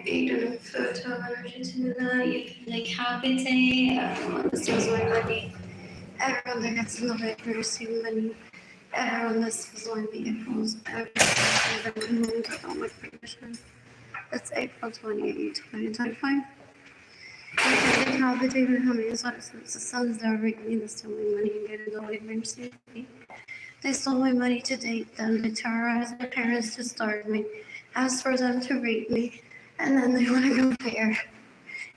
ate enough food to have energy to do that. You can decapitate everyone that steals my money. Everyone that gets in the way for receiving money. Everyone that steals my vehicles. Everyone that gets money without my permission. It's April 28, 2025. You can decapitate how many sons that are raping that steal my money and get in the way of mercy. They stole my money to date them. They terrorized my parents to starve me. Asked for them to rape me. And then they want to compare.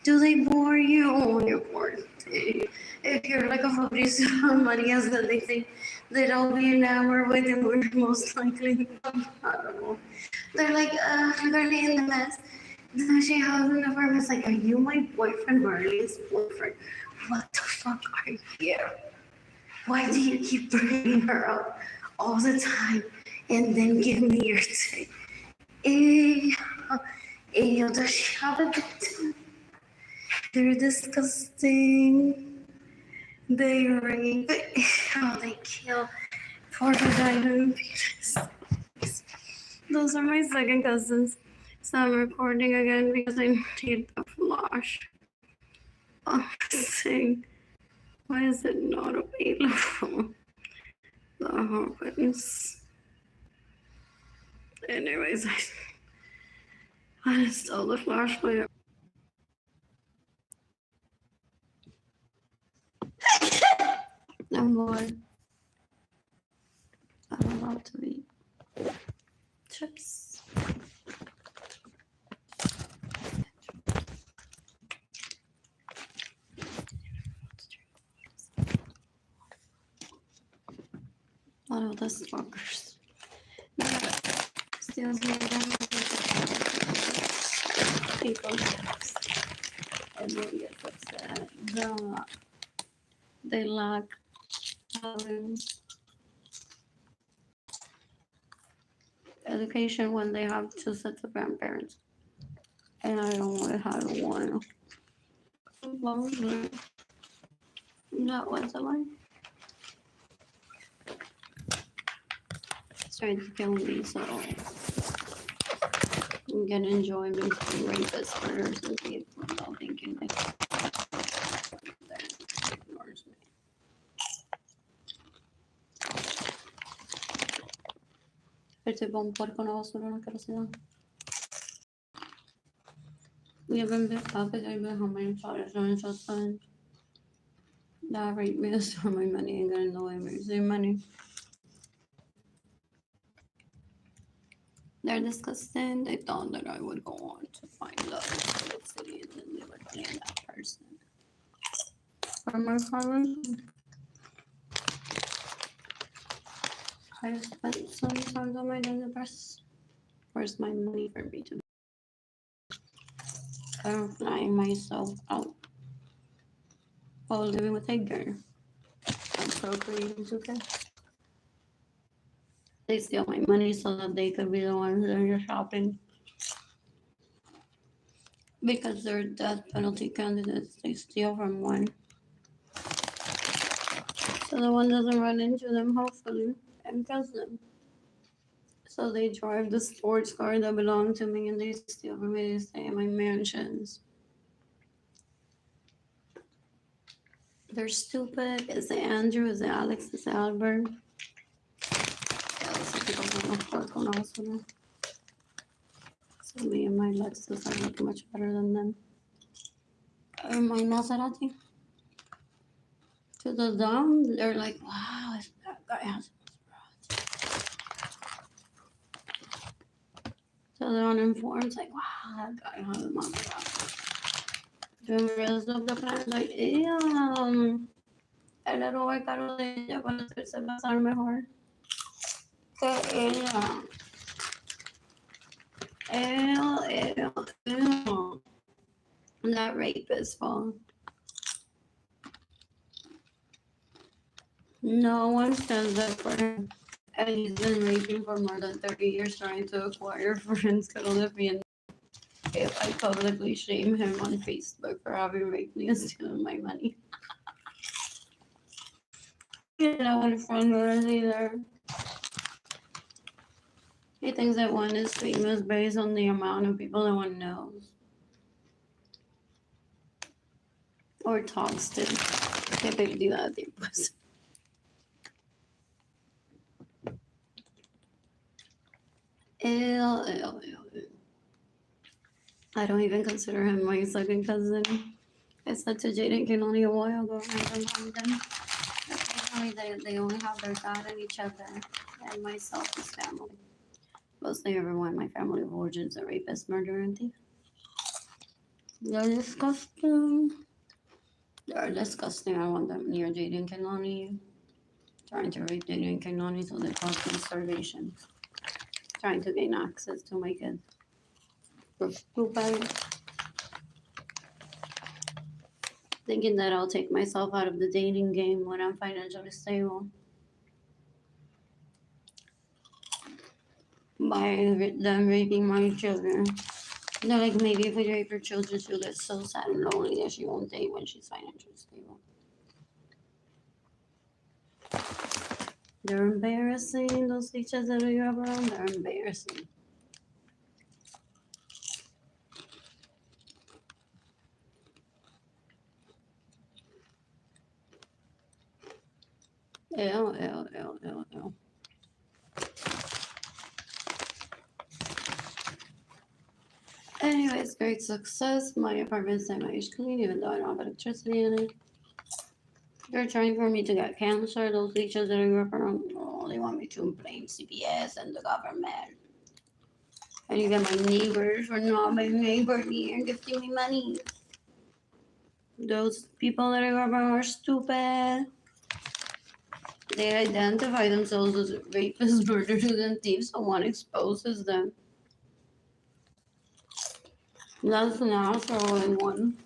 Do they bore you? Oh, you're bored. If you're like a police money as that they think that I'll be enamored with and we're most likely compatible. They're like, they're in the mess. Then she has an apartment. It's like, are you my boyfriend, Marlene's boyfriend? What the fuck are you? Why do you keep bringing her up all the time and then give me your take? Ew, does she have a good time? They're disgusting. They rape. They kill. Poor vagina. Those are my second cousins. So I'm recording again because I need the flash. Oh, thing. Why is it not available? The happens. Anyways, I installed the flashlight. I'm bored. I'm about to eat chips. One of the stalkers. Steals me people and then gets upset. They lack education when they have two sets of grandparents. And I only had one. That was a lie. It's trying to kill me, so I'm gonna enjoy being rapist murders and people without thinking like that ignores me. Ese va un puerco no basura, no quiero decir. We haven't been happy. I've been how many times on just fun. That raped me to store my money and getting the way of losing money. They're disgusting. They thought that I would go on to find love in the city and then they would blame that person. For my parents, I spent some time on my daily breast. Where's my money for me to? I'm flying myself out while living with a girl. I'm procreating to them. They steal my money so that they could be the ones that are shopping. Because they're death penalty candidates, they steal from one. So the one doesn't run into them, hopefully, and kills them. So they drive the sports car that belong to me and they steal from me. They stay in my mansions. They're stupid. Is it Andrew? Is it Alex? Is it Albert? So me and my Lexus are looking much better than them. My Maserati. To the dumb, they're like, wow, that guy has a Maserati. To the uninformed, like, wow, that guy has a Maserati. To the rest of the planet, like, el héroe caro de ella para hacerse pasar mejor que ella. Ew. That rapist fault. No one stands up for him. And he's been raping for more than 30 years trying to acquire friends to live in. If I publicly shame him on Facebook for having raped me and stealing my money. You know what friend was either. He thinks that one is famous based on the amount of people that one knows. or toasted. Qué perdida de tiempos. Ew. I don't even consider him my second cousin. I said to Jaden can only a while ago, I don't mind them. Occasionally they only have their dad and each other, and myself as family. Mostly everyone in my family of origins a rapist, murderer, and thief. They're disgusting. They're disgusting. I want them near Jaden Kanani. Trying to rape Jaden Kanani so they cause them starvation. Trying to gain access to my kids. We're stupid. Thinking that I'll take myself out of the dating game when I'm financially stable. By them raping my children. They're like, maybe if we rape her children, she'll get so sad and lonely that she won't date when she's financially stable. They're embarrassing. Those teachers that you have around, they're embarrassing. Ew. Anyways, great success. My apartment's semi clean, even though I don't have electricity in it. They're trying for me to get cancer. Those teachers that I grew up around, oh, they want me to blame CPS and the government. And even my neighbors for not being neighborly and gifting me money. Those people that I grew up around are stupid. They identify themselves as rapists, murderers, and thieves, so one exposes them. That's natural in one.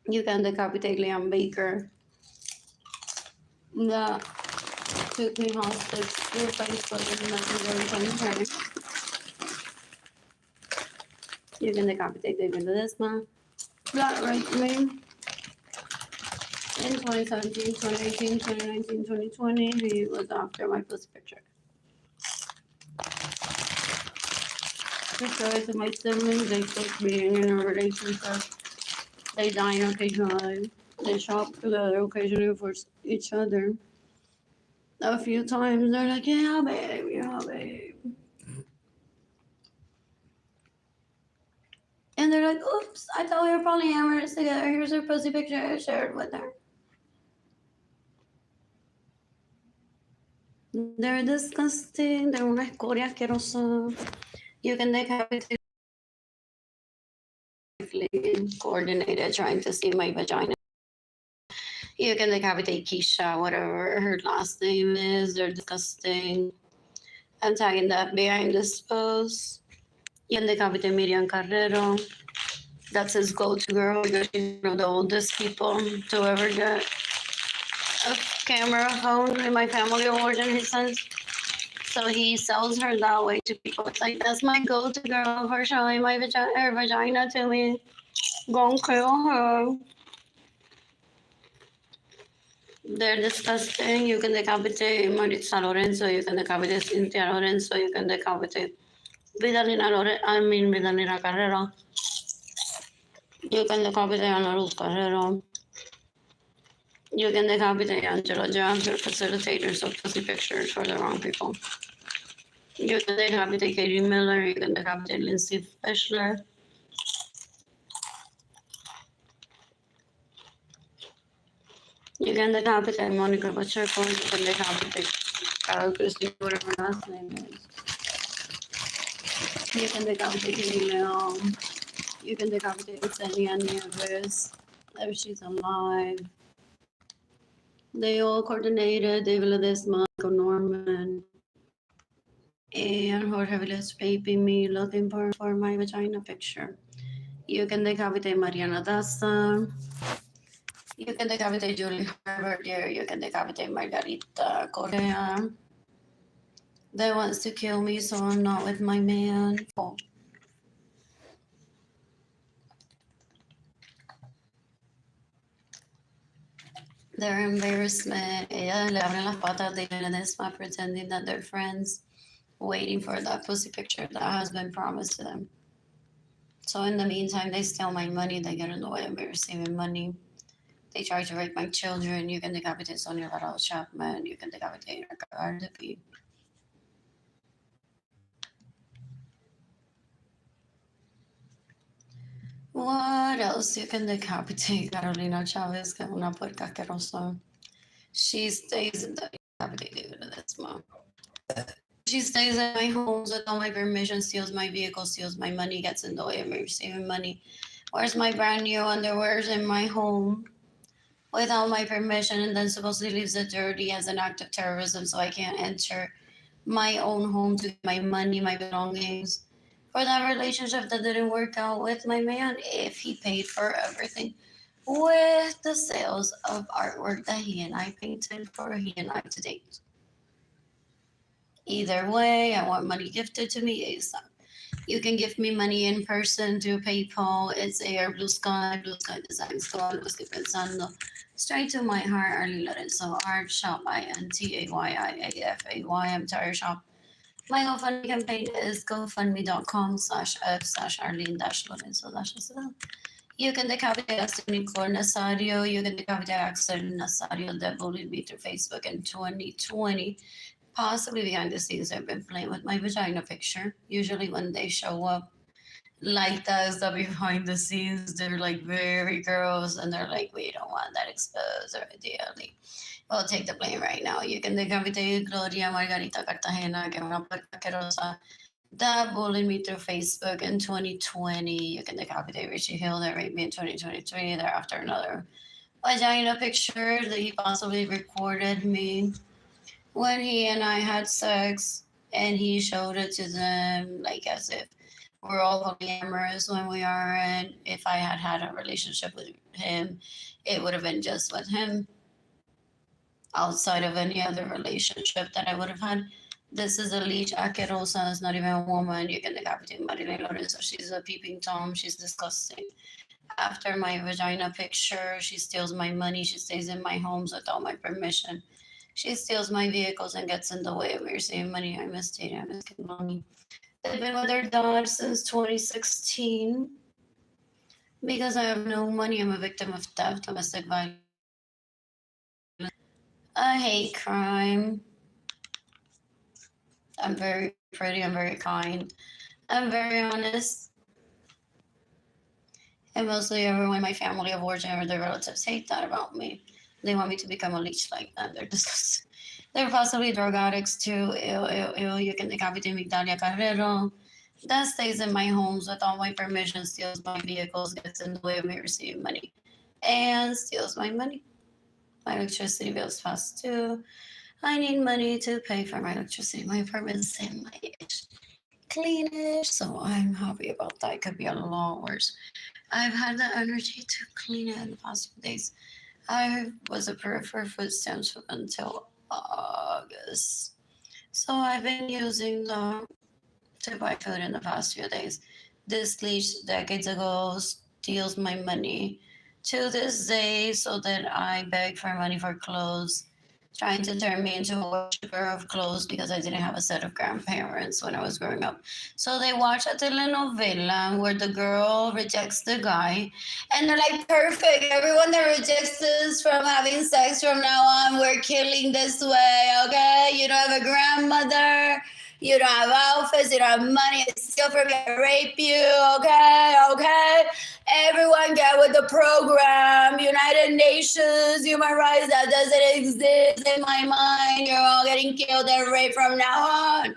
You can decapitate Liam Baker. That took me hostage through Facebook and Messenger and 2020. You can decapitate David Ledesma. That raped me in 2017, 2018, 2019, 2020. He was after my pussy picture. Because of my siblings, they quit being in a relationship. They dine occasionally. They shop together occasionally for each other. A few times they're like, yeah, babe. And they're like, oops, I thought we were polyamorous together. Here's her pussy picture I shared with her. They're disgusting. They're una escoria asquerosa. You can decapitate coordinated trying to see my vagina. You can decapitate Keisha, whatever her last name is. They're disgusting. I'm tagging the FBI in this post. You can decapitate Miriam Carrero. That's his go-to girl because she's one of the oldest people to ever get a camera phone in my family of origin, he says. So he sells her that way to people. It's like, that's my go-to girl for showing my her vagina to me. Go and kill her. They're disgusting. You can decapitate Maritza Lorenzo. You can decapitate Cynthia Lorenzo. You can decapitate Vidalina Carrera. You can decapitate Ana Luz Carrero. You can decapitate Angela Jobs or facilitators of pussy pictures for the wrong people. You can decapitate Katie Miller. You can decapitate Lindsay Fischler. You can decapitate Monica Pacheco. You can decapitate Carol Christie, whatever her last name is. You can decapitate Katie Leon. You can decapitate Xenia Nieves if she's alive. They all coordinated. David Ledesma, Michael Norman, and Jorge Villas raping me, looking for my vagina picture. You can decapitate Mariana Daza. You can decapitate Julie Herbert. You can decapitate Margarita Correa. They wants to kill me, so I'm not with my man. Oh. Their embarrassment. Ella le abren las patas de Ledesma pretending that they're friends. waiting for that pussy picture that has been promised to them. So in the meantime, they steal my money. They get in the way of me receiving money. They try to rape my children. You can decapitate Sonia Varado Chapman. You can decapitate Arlene. What else? You can decapitate Carolina Chavez, que es una puerca asquerosa. She stays in the decapitated this month. She stays at my homes without my permission, steals my vehicle, steals my money, gets in the way of me receiving money. Wears my brand new underwears in my home without my permission, and then supposedly leaves it dirty as an act of terrorism so I can't enter my own home to get my money, my belongings. For that relationship that didn't work out with my man, if he paid for everything with the sales of artwork that he and I painted for he and I to date. Either way, I want money gifted to me ASAP. You can gift me money in person through PayPal. It's Air Blue Sky Designs. Todo lo que estoy pensando. Straight to my heart, Arlene Lorenzo. Art Shop, INTAYIAFAY, Entire Shop. My GoFundMe campaign is gofundme.com/f/Arlene-Lorenzo. You can decapitate Axel Nicole Nazario. You can decapitate Axel Nazario that bullied me through Facebook in 2020. Possibly behind the scenes, I've been playing with my vagina picture. Usually, when they show up like that, is the behind the scenes. They're like very gross, and they're like, we don't want that exposed or ideally. We'll take the blame right now. You can decapitate Gloria Margarita Cartagena, que es una puerca asquerosa that bullied me through Facebook in 2020. You can decapitate Richie Hill that raped me in 2023. Thereafter, another vagina picture that he possibly recorded me when he and I had sex, and he showed it to them like as if we're all polyamorous when we are. And if I had had a relationship with him, it would have been just with him outside of any other relationship that I would have had. This is a leech asquerosa. It's not even a woman. You can decapitate Marilyn Lorenzo. She's a peeping Tom. She's disgusting. After my vagina picture, she steals my money. She stays in my homes without my permission. She steals my vehicles and gets in the way of me receiving money. I miss dating. I miss getting money. They've been with their dog since 2016. Because I have no money, I'm a victim of theft, domestic violence, a hate crime. I'm very pretty, I'm very kind, I'm very honest. And mostly everyone in my family of origin or their relatives hate that about me. They want me to become a leech like that. They're disgusting. They're possibly drug addicts too. Ew. You can decapitate Migdalia Carrero. That stays in my homes without my permission, steals my vehicles, gets in the way of me receiving money, and steals my money. My electricity bill's passed too. I need money to pay for my electricity. My apartment's semi-ish, cleanish, so I'm happy about that. It could be a lot worse. I've had the energy to clean it in the past few days. I was approved for food stamps until August. So I've been using them to buy food in the past few days. This leech decades ago steals my money to this day so that I beg for money for clothes, trying to turn me into a worshiper of clothes because I didn't have a set of grandparents when I was growing up. So they watch a telenovela where the girl rejects the guy, and they're like, perfect. Everyone that rejects us from having sex from now on, we're killing this way, okay? You don't have a grandmother. You don't have outfits, you don't have money, steal from you, I rape you, okay? Everyone get with the program. United Nations, human rights, that doesn't exist in my mind. You're all getting killed and raped from now on.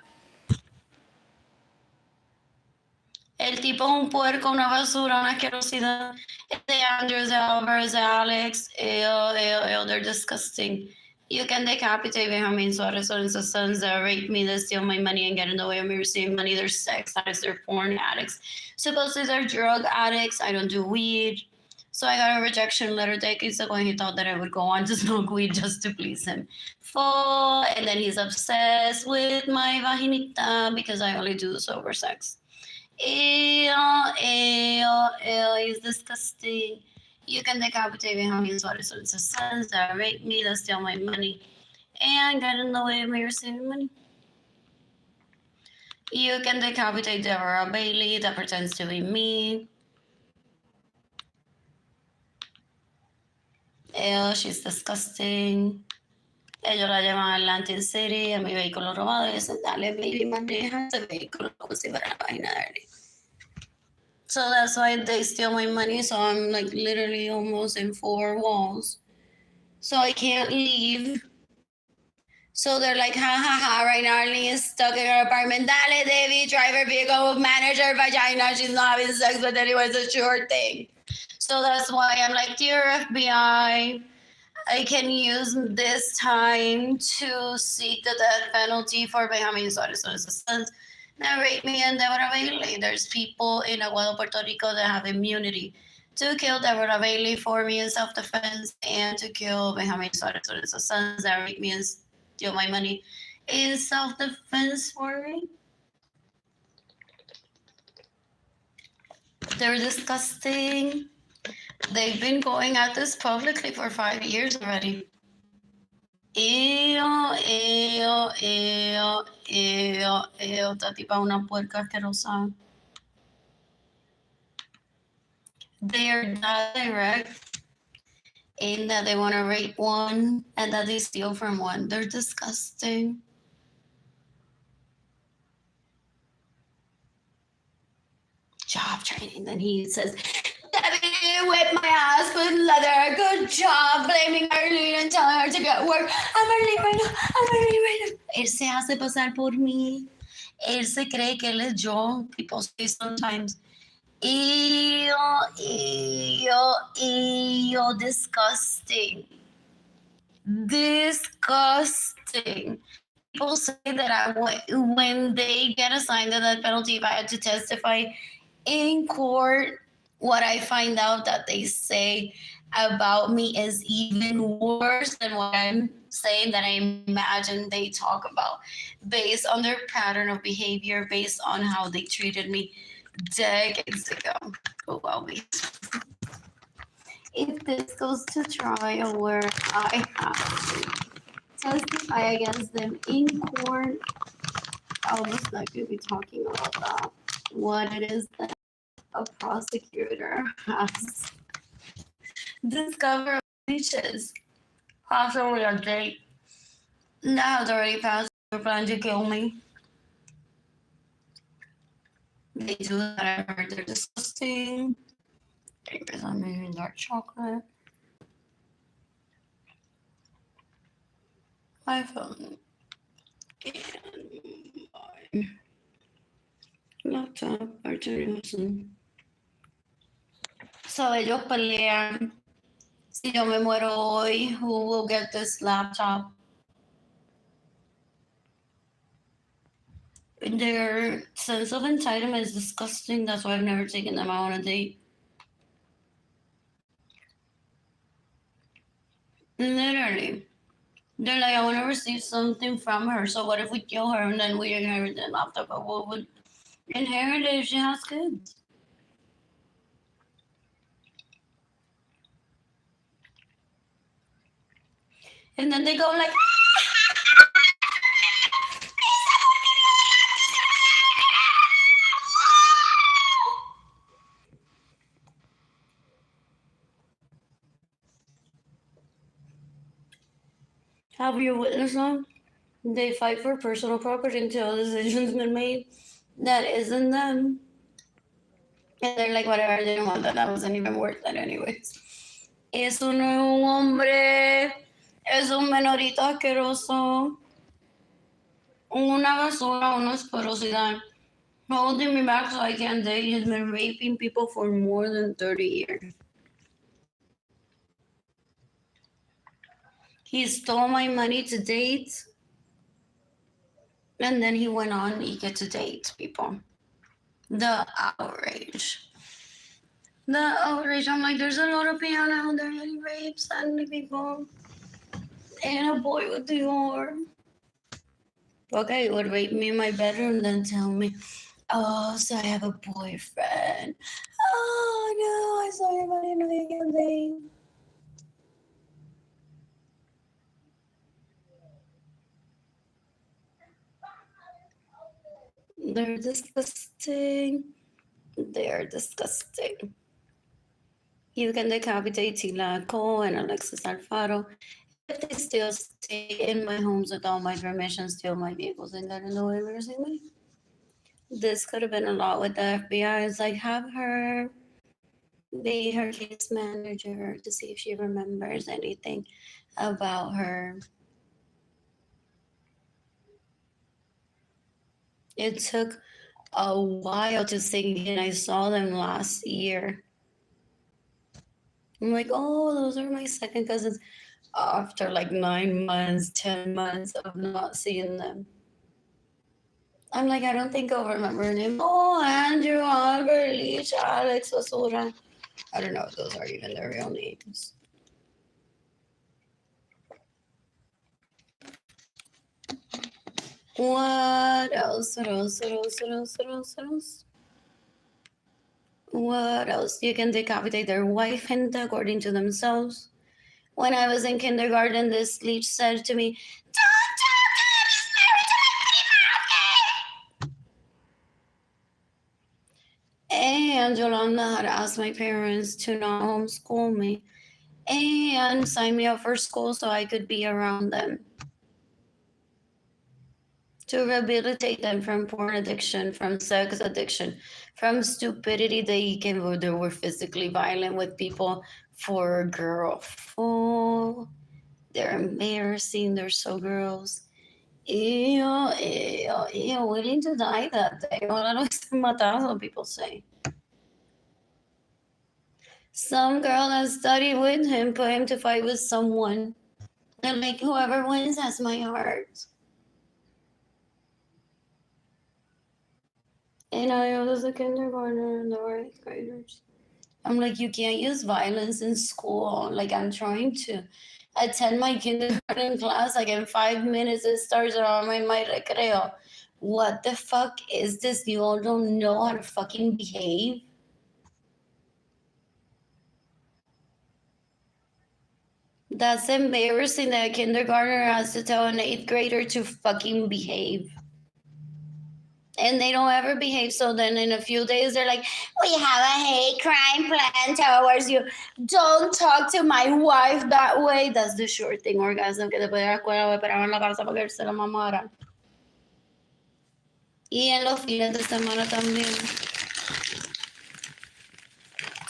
El tipo es un puerco, una basura, una asquerosidad. It's the Andrews, Alvarez, Alex, they're disgusting. You can decapitate Benjamin Suarez and his sons that rape me, that steal my money and get in the way of me receiving money. They're sex addicts, they're porn addicts. Supposedly they're drug addicts. I don't do weed. So I got a rejection letter decades ago, and he thought that I would go on to smoke weed just to please him. Full, and then he's obsessed with my vaginita because I only do sober sex. Ew, he's disgusting. You can decapitate me, how many Suarez and his sons that rape me, that steal my money, and get in the way of me receiving money. You can decapitate Deborah Bailey, that pretends to be me. Ew, she's disgusting. Ellos la llevan a Atlantic City, a mi vehículo robado, y dicen, dale, baby, maneja ese vehículo como si fuera la página de Arlene. So that's why they steal my money, so I'm like literally almost in 4 walls. So I can't leave. So they're like, ha ha ha, right now Arlene is stuck in her apartment. Dale, Davy, driver, vehicle, manager, vagina. She's not having sex with anyone. It's a sure thing. So that's why I'm like, dear FBI, I can use this time to seek the death penalty for Benjamin Suarez's assistance. Narrate me and Deborah Bailey. There's people in Aguado, Puerto Rico that have immunity to kill Deborah Bailey for me in self-defense and to kill Benjamin Suarez's assistance. Narrate me and steal my money in self-defense for me. They're disgusting. They've been going at this publicly for 5 years already. Ew, ew, ew, ew, ew. Esta tipa es una puerca asquerosa. They are that direct in that they want to rape one and that they steal from one. They're disgusting. Job training. Then he says, Debbie whipped my ass with leather. Good job blaming Arlene and telling her to get work. I'm Arlene right now. I'm Arlene right now. Él se hace pasar por mí. Él se cree que él es yo. People say sometimes, ew, ew, ew, disgusting. Disgusting. People say that when they get assigned the death penalty, if I had to testify in court, what I find out that they say about me is even worse than what I'm saying that I imagine they talk about, based on their pattern of behavior, based on how they treated me decades ago. Oh, well, if this goes to trial where I have to testify against them in court, I'll most likely be talking about that. What it is that a prosecutor has discovered leeches, possibly a date that has already passed. They're planning to kill me. They do that. I heard they're disgusting. Because I'm eating dark chocolate. My phone and my laptop are terrible. So ellos pelean. Si yo me muero hoy, who will get this laptop? Their sense of entitlement is disgusting. That's why I've never taken them out on a date. Literally. They're like, I want to receive something from her. So what if we kill her and then we inherit the laptop? But what would inherit it if she has kids? And then they go like, have you witnessed them? They fight for personal property until a decision's been made that isn't them. And they're like, whatever, I didn't want that. That wasn't even worth it anyways. Eso no es un hombre. Es un menorito asqueroso. Una basura, una asquerosidad. Holding me back so I can't date. He's been raping people for more than 30 years. He stole my money to date. And then he went on eager to date people. The outrage. The outrage. I'm like, there's a lot of people out there getting raped, and people. And a boy with the arm. Okay, would rape me in my bedroom, then tell me, oh, so I have a boyfriend. Oh, no, I saw your body in the weekend thing. They're disgusting. They're disgusting. You can decapitate Tila Cole and Alexis Alfaro if they still stay in my homes without my permission, steal my vehicles, and get in the way of embarrassing me. This could have been a lot with the FBI. It's like, have her be her case manager to see if she remembers anything about her. It took a while to sink in. I saw them last year. I'm like, oh, those are my second cousins. After like 9 months, 10 months of not seeing them. I'm like, I don't think I'll remember her name. Oh, Andrew, Albert, Leach, Alex, Osura. I don't know if those are even their real names. What else? What else? What else? What else? What else? What else? What else? You can decapitate their wife, and according to themselves. When I was in kindergarten, this leech said to me, "Don't talk to him, he's married to my prima, okay?" And Yolanda had asked my parents to not homeschool me and sign me up for school so I could be around them. To rehabilitate them from porn addiction, from sex addiction, from stupidity. They were physically violent with people for a girl. Oh, they're embarrassing. They're so gross. Ew, ew, ew, willing to die that day. Ahora no están matando, people say. Some girl that studied with him put him to fight with someone. They're like, whoever wins has my heart. And I was a kindergartner and they were 8th graders. I'm like, you can't use violence in school. Like, I'm trying to attend my kindergarten class. Like, in 5 minutes, it starts around my recreo. What the fuck is this? You all don't know how to fucking behave? That's embarrassing that a kindergartner has to tell an 8th grader to fucking behave. And they don't ever behave. So then in a few days, they're like, we have a hate crime plan towards you. Don't talk to my wife that way. That's the short thing orgasm que después de la escuela esperaban en la casa para que él se la mamara. Y en los fines de semana también.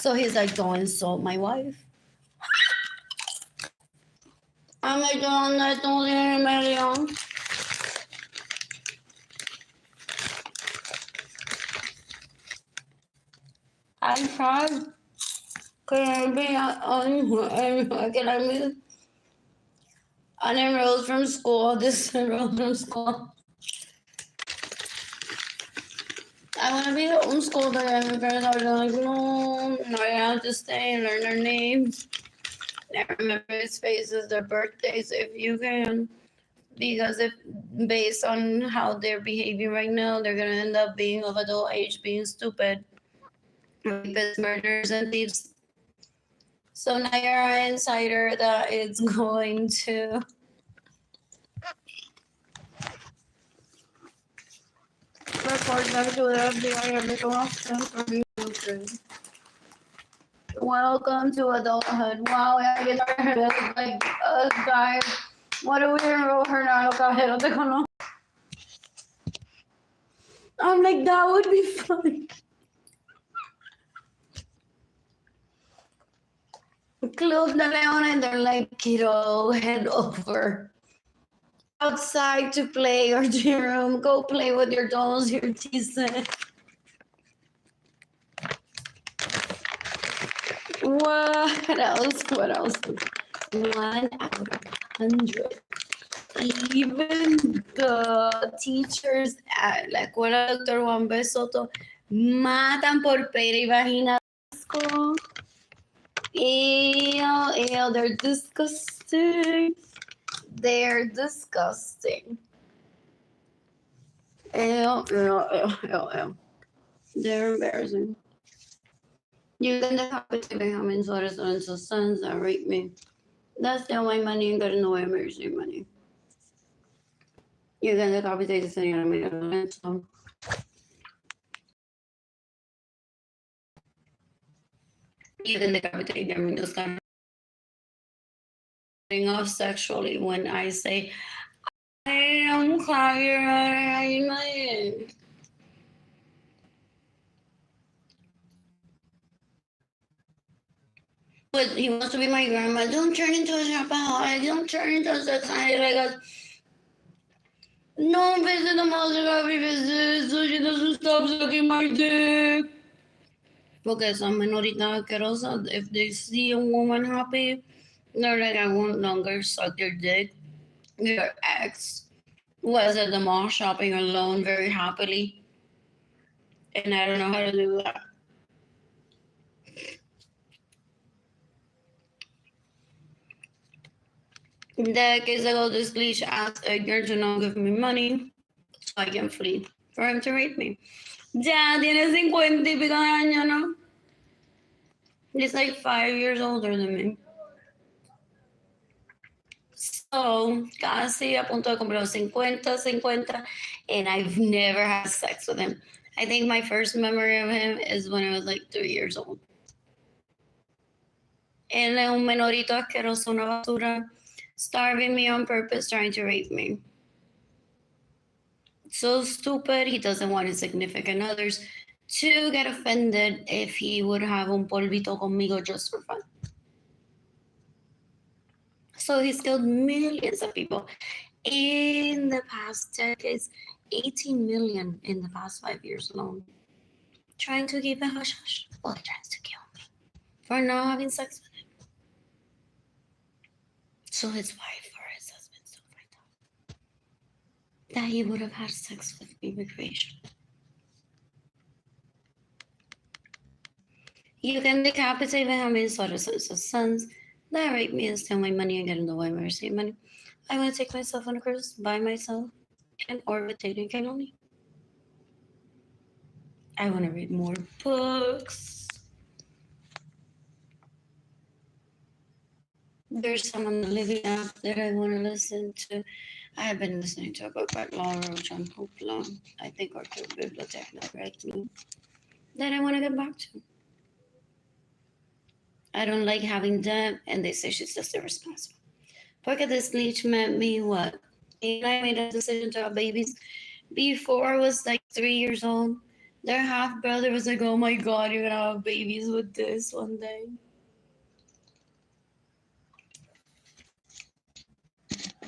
So he's like, don't insult my wife. I'm like, don't estudiar medio. I tried. Could I be unenrolled from school, disenrolled from school? I want to be the homeschool, but my parents are like, no, I have to stay and learn their names. And remember his faces, their birthdays, if you can. Because if based on how they're behaving right now, they're gonna end up being of adult age, being stupid, rapists, murderers, and thieves. So now you're an insider that it's going to report back to the FBI every so often for being stupid. Welcome to adulthood. Wow, I get our head like a guy. What do we enroll her now? I'm like, that would be fun. Club de Leon, and they're like, kiddo, head over outside to play or to your room. Go play with your dolls, your decent. What else? What else? 1 out of 100. Even the teachers at la escuela Dr. Juan B. Soto matan por pera y vagina. Ew, they're disgusting. They're disgusting. Ew. They're embarrassing. You can decapitate Benjamin Suarez Lorenzo's sons that rape me. That's still my money and get in the way of embarrassing money. You can decapitate the Señora Lorenzo. You can decapitate Germinus off sexually when I say, I am crying. But he wants to be my grandma. Don't turn into a shopaholic. Don't turn into a sex addict like us. No visit the mother every visit so she doesn't stop sucking my dick. Porque son menoritas asquerosas. If they see a woman happy, they're like, I won't longer suck your dick. Your ex was at the mall shopping alone very happily. And I don't know how to do that. Decades ago, this leash asked Edgar to not give me money so I can flee for him to rape me. Ya tiene 50 y pico de años, ¿no? He's like 5 years older than me. So, casi a punto de cumplir los 50, and I've never had sex with him. I think my first memory of him is when I was like 3 years old. Él es un menorito asqueroso, una basura, starving me on purpose, trying to rape me. So stupid, he doesn't want his significant others to get offended if he would have un polvito conmigo just for fun. So he's killed millions of people in the past decades, 18 million in the past 5 years alone. Trying to keep it hush hush. Well, he tries to kill me for not having sex with him. So his wife or his husband still find out that he would have had sex with me recreationally. You can decapitate Benjamin's sons that rape me and steal my money and get in the way of my receipt money. I want to take myself on a cruise by myself and orbit dating Kailani. I want to read more books. There's some on the Living app that I want to listen to. I have been listening to a book by Laura Roach on Hoopla. I think or to Bibliotech right me. That I want to get back to. I don't like having debt, and they say she's just irresponsible. Porque this leech met me what? And I made a decision to have babies before I was like 3 years old. Their half brother was like, oh my God, you're gonna have babies with this one day.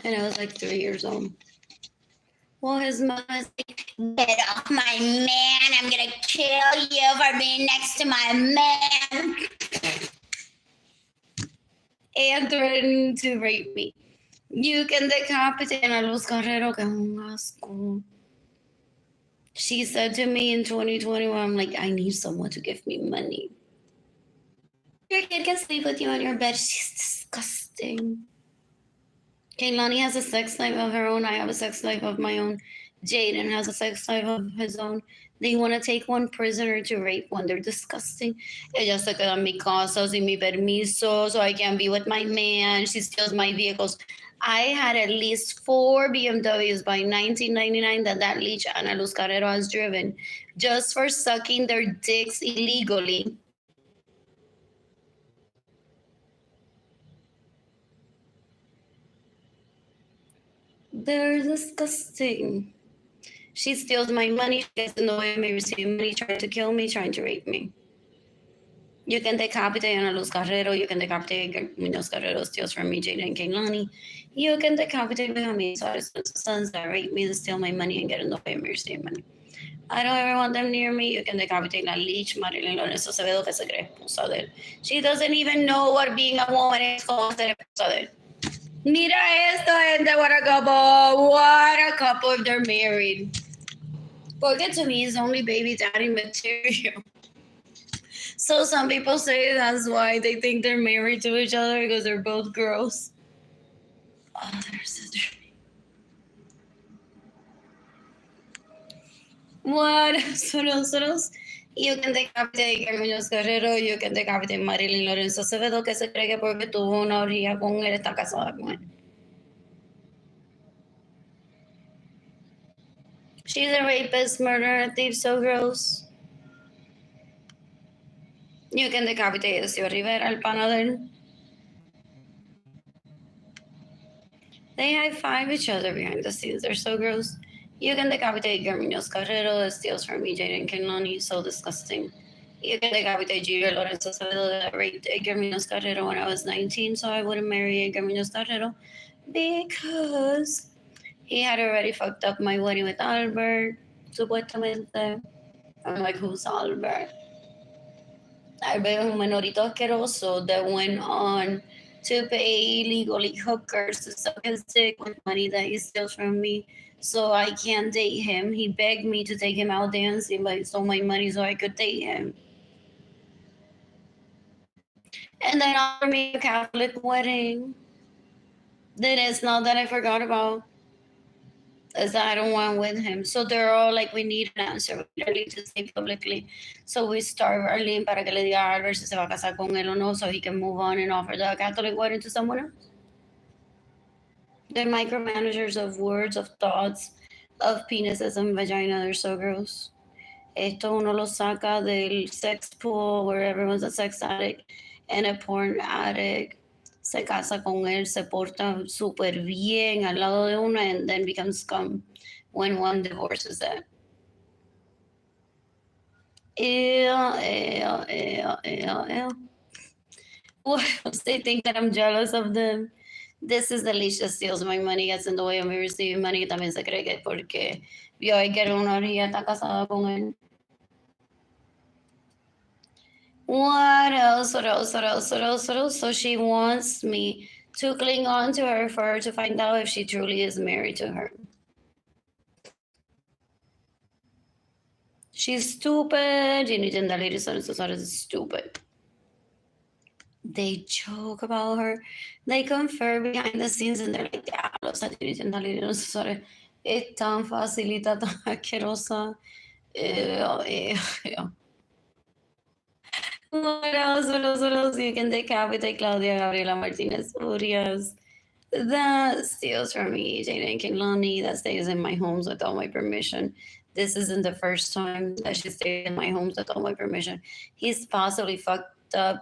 And I was like 3 years old. Well, his mom was like, get off my man. I'm gonna kill you for being next to my man. And threatened to rape me. You can decapitate a Luz Carrero, que es un asco. She said to me in 2021, I'm like, I need someone to give me money. Your kid can sleep with you on your bed. She's disgusting. Kailani has a sex life of her own. I have a sex life of my own. Jaden has a sex life of his own. They want to take one prisoner to rape one. They're disgusting. Ella se queda en mi casa sin mi permiso, so I can be with my man. She steals my vehicles. I had at least 4 BMWs by 1999 that leech Ana Luz Carrero has driven just for sucking their dicks illegally. They're disgusting. She steals my money, she gets in the way of me receiving money, trying to kill me, trying to rape me. You can decapitate Ana Luz Carrero, you can decapitate Minos Carrero steals from me, Jada and Kailani. You can decapitate Benjamin sons that rape me, that steal my money and get in the way of me receiving money. I don't ever want them near me. You can decapitate la leech, Arlene Lorenzo que se cree esposa de él. She doesn't even know what being a woman is, como ser esposa de él. Mira esto, gente, what a couple. What a couple if they're married. Porque to me, it's only baby daddy material. So some people say that's why they think they're married to each other because they're both girls. Oh, they're sisters. What? Nosotros. You can decapitate Carlos Guerrero, you can decapitate Marilyn Lorenzo Acevedo, que se cree que porque tuvo una orgía con él está casada con él. She's a rapist, murderer, thief, so gross. You can decapitate Ezio Rivera, el pana de él. They high-five each other behind the scenes. They're so gross. You can decapitate Germinos Carrero that steals from me, Jaden Kinlani. So disgusting. You can decapitate Arlene Lorenzo that raped Germinos Carrero when I was 19, so I wouldn't marry Germinos Carrero because he had already fucked up my wedding with Albert, supuestamente. I'm like, who's Albert? Albert es un menorito asqueroso that went on to pay illegally hookers to suck his dick with money that he steals from me. So I can't date him. He begged me to take him out dancing, but he stole my money so I could date him. And then offered me a Catholic wedding. Then it's not that I forgot about. Is that I don't want with him. So they're all like, we need an answer. We need to say publicly. So we starve Arlene para que le diga a Albert si se va a casar con él o no, so he can move on and offer the Catholic wedding to someone else. They're micromanagers of words, of thoughts, of penises and vagina. They're so gross. Esto uno lo saca del sex pool where everyone's a sex addict and a porn addict. Se casa con él, se porta súper bien al lado de uno, and then becomes scum when one divorces it. Ew. What else? They think that I'm jealous of them. This is the leash that steals my money, gets in the way of me receiving money, que también se cree que porque vio ahí que era una orgía, está casada con él. What else? So she wants me to cling on to her for her to find out if she truly is married to her. She's stupid. You need to is stupid. They joke about her. They confer behind the scenes and they're like, diablo, esa es tan facilita, tan asquerosa. Ew. What else? You can decapitate Claudia Gabriela Martinez Urias. That steals from me, Jaden Kinlani. That stays in my homes without my permission. This isn't the first time that she stayed in my homes without my permission. He's possibly fucked up,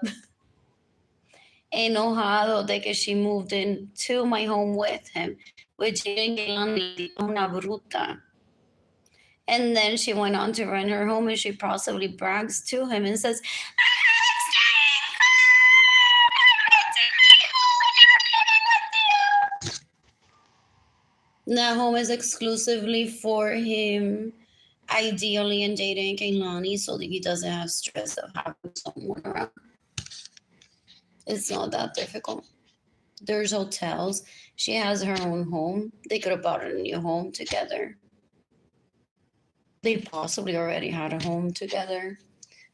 enojado de que she moved into my home with him, with Jaden Kinlani, una bruta. And then she went on to rent her home and she possibly brags to him and says, that home is exclusively for him, ideally, and dating Kaylani so that he doesn't have stress of having someone around. It's not that difficult. There's hotels. She has her own home. They could have bought a new home together. They possibly already had a home together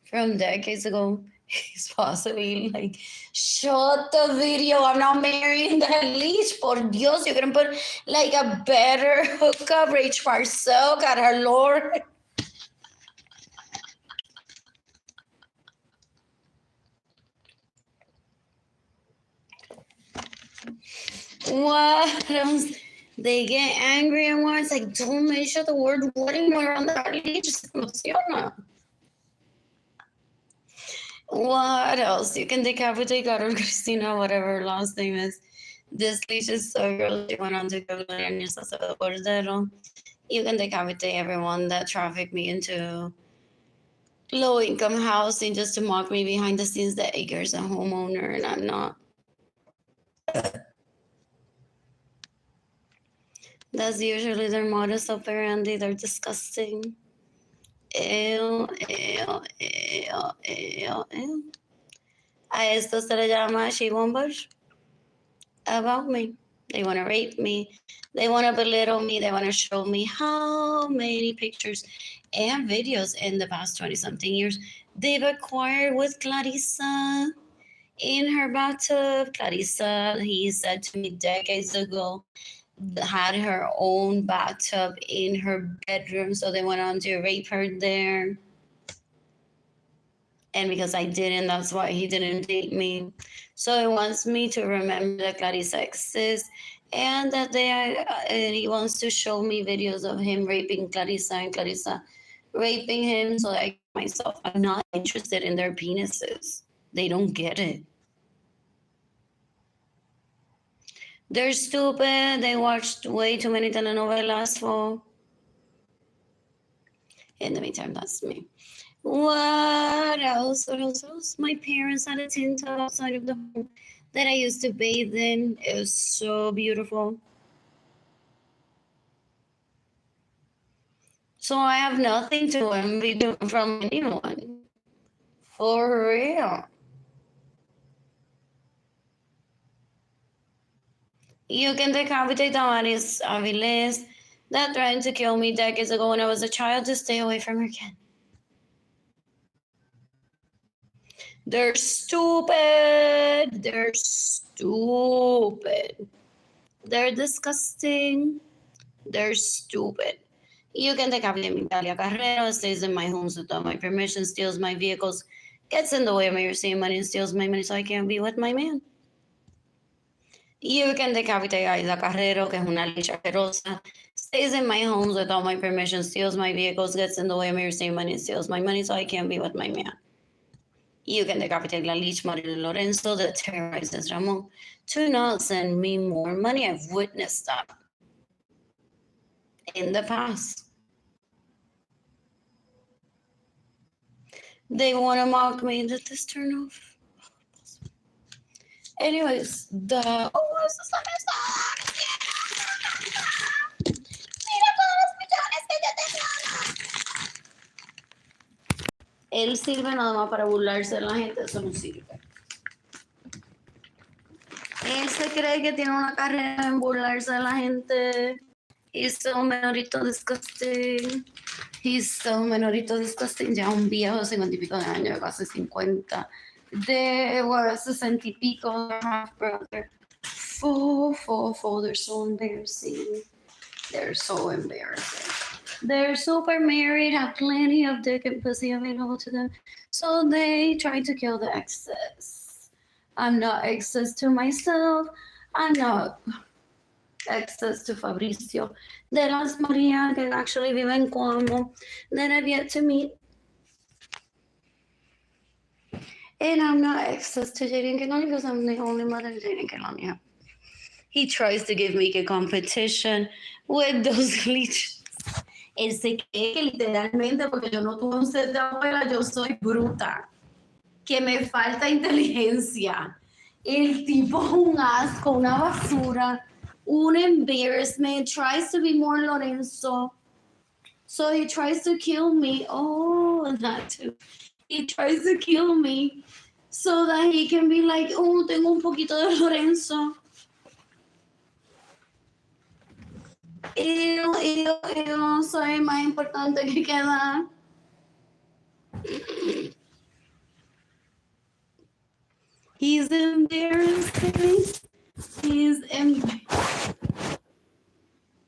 from decades ago. He's possibly like, shut the video. I'm not marrying that leash. Por Dios, you can put like a better hookup. Rach Marcel got her Lord. What else? They get angry and want it's like, don't mention the word wedding around that leash. Se emociona. What else? You can decapitate Carol Cristina, whatever her last name is. This leash is so gross. She went on to go and Cordero. You can decapitate everyone that trafficked me into low-income housing just to mock me behind the scenes that Edgar's a homeowner and I'm not. That's usually their modus operandi. They're disgusting. Ew. A esto se le llama she bombers about me. They want to rape me. They want to belittle me. They want to show me how many pictures and videos in the past 20-something years they've acquired with Clarissa in her bathtub. Clarissa, he said to me decades ago, had her own bathtub in her bedroom, so they went on to rape her there. And because I didn't, that's why he didn't date me. So he wants me to remember that Clarissa exists and that and he wants to show me videos of him raping Clarissa and Clarissa raping him so that I kill myself. I'm not interested in their penises. They don't get it. They're stupid. They watched way too many telenovelas for. In the meantime, that's me. What else? What else? What else? My parents had a tin tub outside of the home that I used to bathe in. It was so beautiful. So I have nothing to envy from anyone. For real. You can decapitate Damaris Aviles that threatened to kill me decades ago when I was a child. To stay away from her kid. They're stupid. They're stupid. They're disgusting. They're stupid. You can decapitate me, Dalia Carrero, stays in my homes without my permission, steals my vehicles, gets in the way of me receiving money, and steals my money so I can't be with my man. You can decapitate a Aida Carrero, que es una leche asquerosa, stays in my homes without my permission, steals my vehicles, gets in the way of me receiving money, and steals my money so I can't be with my man. You can decapitate La Lich Arlene Lorenzo that terrorizes Ramon to not send me more money. I've witnessed that in the past. They want to mock me. Did this turn off? Anyways, the... Oh, eso está Mira todos los millones que yo tengo. Él sirve nada más para burlarse de la gente. Eso no sirve. Él se cree que tiene una carrera en burlarse de la gente. He's so menorito disgusting. He's so menorito disgusting. Ya un viejo, 50 y pico de años, casi 50. De, bueno, 60 y pico, their half brother. They're so embarrassing. They're so embarrassing. They're super married, have plenty of dick and pussy available to them. So they try to kill the excess. I'm not excess to myself. I'm not access to Fabricio de las Maria, que actually vive en Cuomo, that I've yet to meet. And I'm not access to Jaden Kelani because I'm the only mother of Jaden Kelani. He tries to give me a competition with those leeches. Él se cree que literalmente, porque yo no tuve un set de abuela, yo soy bruta. Que me falta inteligencia. El tipo es un asco, una basura. Un embarrassment, tries to be more Lorenzo. So he tries to kill me. Oh, that too. He tries to kill me so that he can be like, oh, tengo un poquito de Lorenzo. Yo soy más importante que queda. He's embarrassing. He's embarrassing.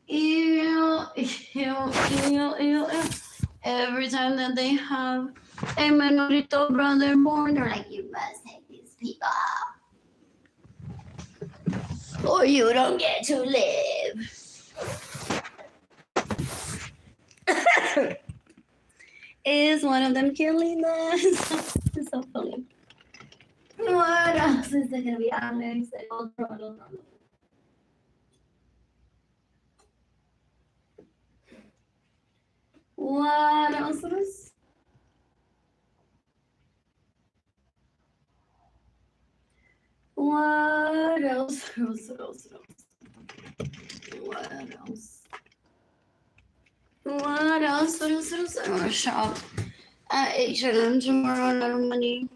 Ew. Every time that they have a menorito brother born, they're like, you must hate these people. Or you don't get to live. Is one of them killing us? It's so funny. What else is there gonna be Alex? What else is? What else? What else? I want to shop at H&M tomorrow. I have money.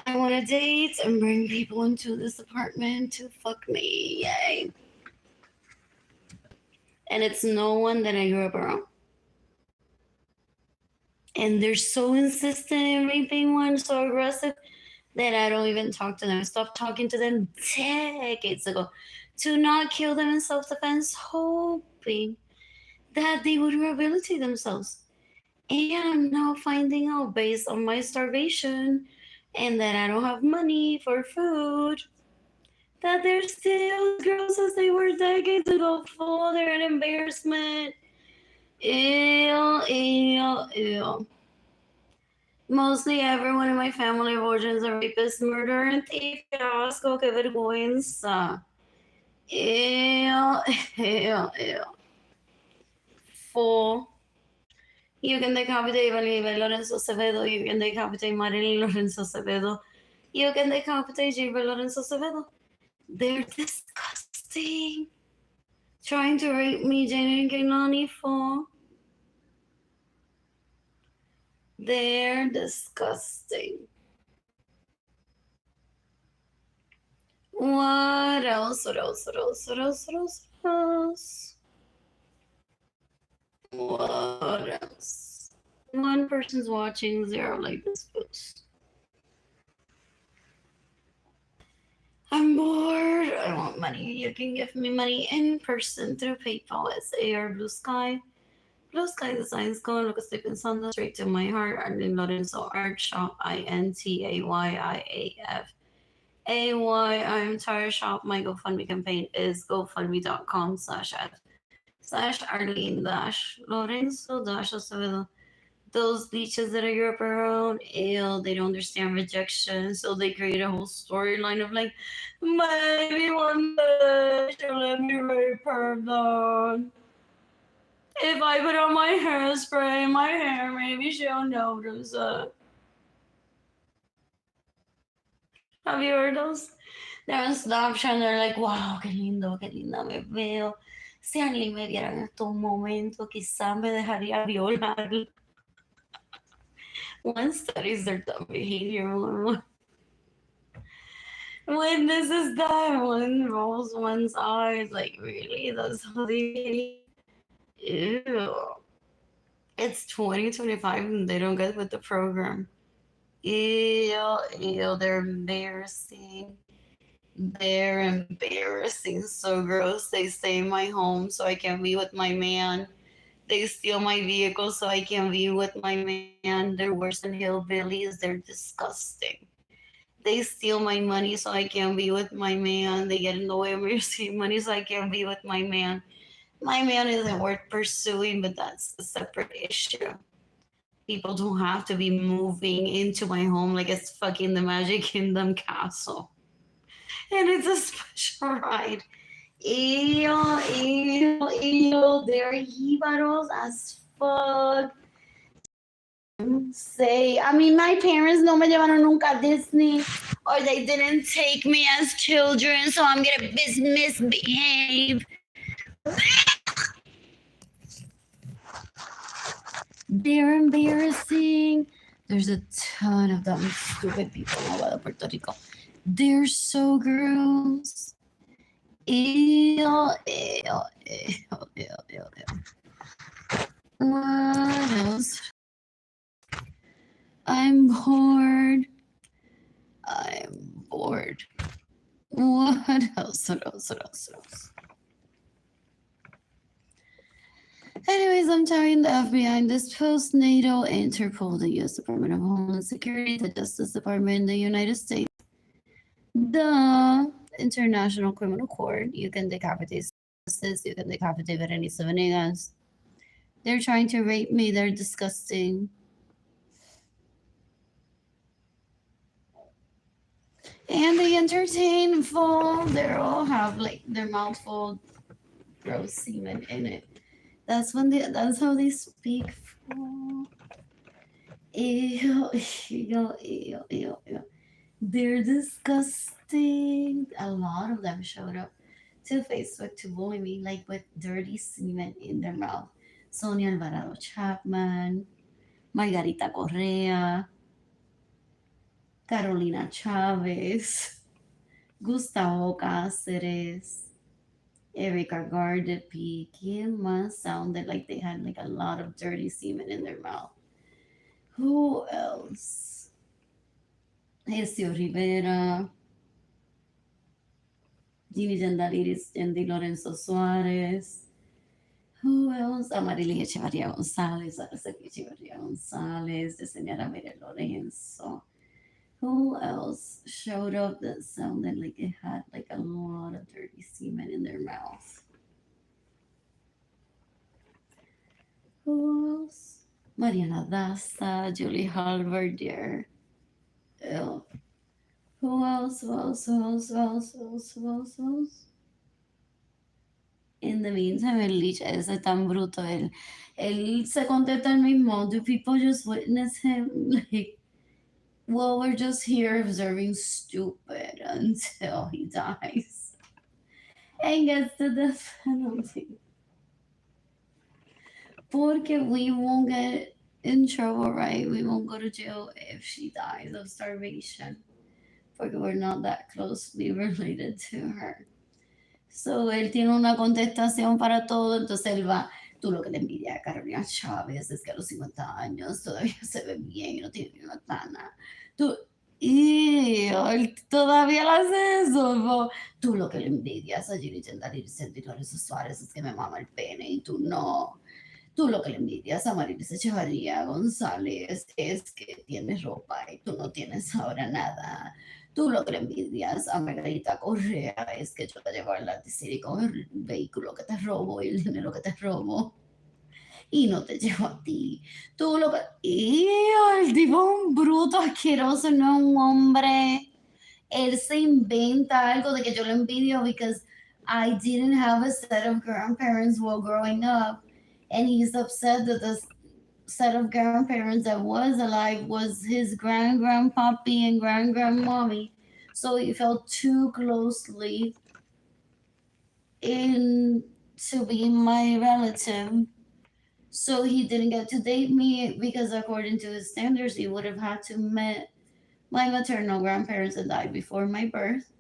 I want to date and bring people into this apartment to fuck me. Yay. And it's no one that I grew up around. And they're so insistent in raping one, so aggressive, that I don't even talk to them. I stopped talking to them decades ago to not kill them in self-defense, hoping that they would rehabilitate themselves. And I'm now finding out, based on my starvation and that I don't have money for food, that they're still as gross as they were decades ago. They're an embarrassment. Ew, ew, ew. Mostly everyone in my family of origin is a rapist, murderer, and thief. Qué asco, qué vergüenza. Ew, ew, ew. Full. You can decapitate Arlene Lorenzo Acevedo. You can decapitate Marilyn Lorenzo Acevedo. You can decapitate Gilbert Lorenzo Acevedo. They're disgusting. Trying to rape me, Jane and Kainani for. They're disgusting. What else? What else? What else? What else? What else? What else? What else? One person's watching, zero like this post. I'm bored. I want money. You can give me money in person through PayPal, SA, or Blue Sky. Blue Sky Designs, con lo que estoy pensando, straight to my heart. Arlene Lorenzo Art Shop, INTAYIAF. I'm tired shop. My GoFundMe campaign is gofundme.com/Arlene Lorenzo Acevedo. Those leeches that I grew up around, ill, they don't understand rejection, so they create a whole storyline of like, maybe one day she'll let me rape her though. If I put on my hairspray in my hair, maybe she'll notice it. Have you heard those? They're on Snapchat and they're like, wow, qué linda me veo. Si Arlene me viera en estos momentos, quizá me dejaría violar. One studies their dumb behavior. When this is done, one rolls one's eyes. Like, really? That's how they behave? Ew. It's 2025 and they don't get with the program. Ew, ew, they're embarrassing. They're embarrassing. So gross. They stay in my home so I can be with my man. They steal my vehicle so I can be with my man. They're worse than hillbillies. They're disgusting. They steal my money so I can be with my man. They get in the way of me receiving money so I can be with my man. My man isn't worth pursuing, but that's a separate issue. People don't have to be moving into my home like it's fucking the Magic Kingdom castle. And it's a special ride. Ew, ew, ew. They're jibaros as fuck. Say, I mean, my parents no me llevaron nunca a Disney, or they didn't take me as children, so I'm gonna misbehave. They're embarrassing. There's a ton of dumb, stupid people in Puerto Rico. They're so gross. Ew, ew, ew, ew, ew, ew. What else? I'm bored. I'm bored. What else? What else? What else? What else? Anyways, I'm telling the FBI, this post, NATO, Interpol, the U.S. Department of Homeland Security, the Justice Department in the United States, the International Criminal Court. You can decapitate justice. You can decapitate Berenice Venegas. They're trying to rape me. They're disgusting. And they entertain full. They all have like their mouth full gross semen in it. That's how they speak. Full. Ew, ew, ew, ew, ew. They're disgusting. A lot of them showed up to Facebook to bully me, like with dirty semen in their mouth. Sonia Alvarado Chapman, Margarita Correa, Carolina Chavez, Gustavo Cáceres, Erica Gardepi. ¿Quién más sounded like they had like a lot of dirty semen in their mouth? Who else? Ezio Rivera, Jimmy Yandaliris, Andy Lorenzo Suarez. Who else? Amarili Echevarría González, Araceli Echevarría González, the señora Mire Lorenzo. Who else showed up that sounded like it had like a lot of dirty semen in their mouth? Who else? Mariana Daza, Julie Halverdier. Ew. Who else? Who else? Who else? Who else? Who else? Who else? Who else? In the meantime, el lich ese tan bruto, él se contesta el mismo. Do people just witness him? Like, well, we're just here observing stupid until he dies and gets the death penalty. Porque we won't get in trouble, right? We won't go to jail if she dies of starvation. Porque we're not that closely related to her. So, él tiene una contestación para todo, entonces él va, tú lo que le envidia a Carolina Chávez es que a los 50 años todavía se ve bien y no tiene ni una tana. Tú, y él todavía le hace eso. Tú lo que le envidias a Giri Gendalir y Lorenzo Suárez es que me mama el pene y tú no. Tú lo que le envidias a Marilis Echevarría González es que tienes ropa y tú no tienes ahora nada. Tú lo que le envidias a Margarita Correa es que yo la llevo al City con el vehículo que te robo y el dinero que te robo y no te llevo a ti. Tú lo que... ¡Y el tipo es un bruto asqueroso, no es un hombre! Él se inventa algo de que yo lo envidio because I didn't have a set of grandparents while growing up. And he's upset that the set of grandparents that was alive was his grandpappy and grandmommy. So he felt too closely in to be my relative. So he didn't get to date me because according to his standards, he would have had to met my maternal grandparents that died before my birth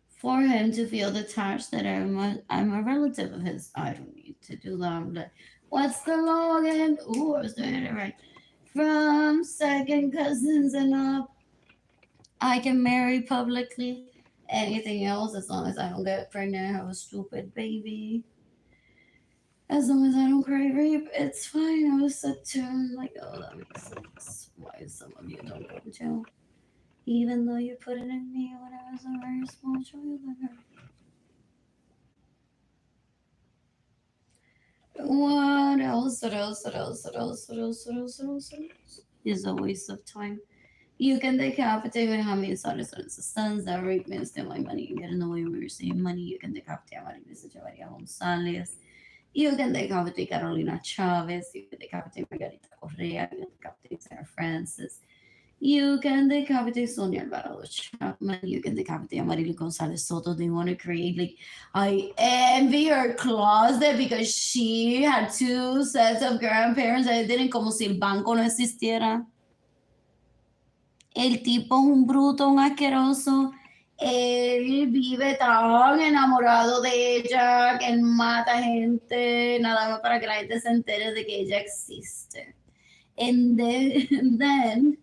for him to feel detached that I'm a relative of his. I don't need to do that. I'm like, what's the law again? Ooh, I was doing it right. From second cousins and up, I can marry publicly. Anything else, as long as I don't get pregnant and have a stupid baby. As long as I don't cry rape, it's fine. I was set to like, oh, that makes sense. Why some of you don't go to jail. Even though you put it in me when I was a very small child. What else? What else? What else? What else? What else? What else? What else? What else? It's a waste of time. You can decapitate me how many sons that rape me and steal my money and get in the way of receiving money. You can decapitate a María Echevarría González. You can decapitate Carolina Chavez. You can decapitate Margarita Correa. You can decapitate Sarah Francis. You can decapitate Sonia Alvarado Chapman. You can decapitate Marilu Gonzalez Soto. They want to create like I envy her closet because she had two sets of grandparents that didn't como si el banco no existiera. El tipo es un bruto, un asqueroso. Él vive tan enamorado de ella que él mata gente nada más para que la gente se entere de que ella existe. And then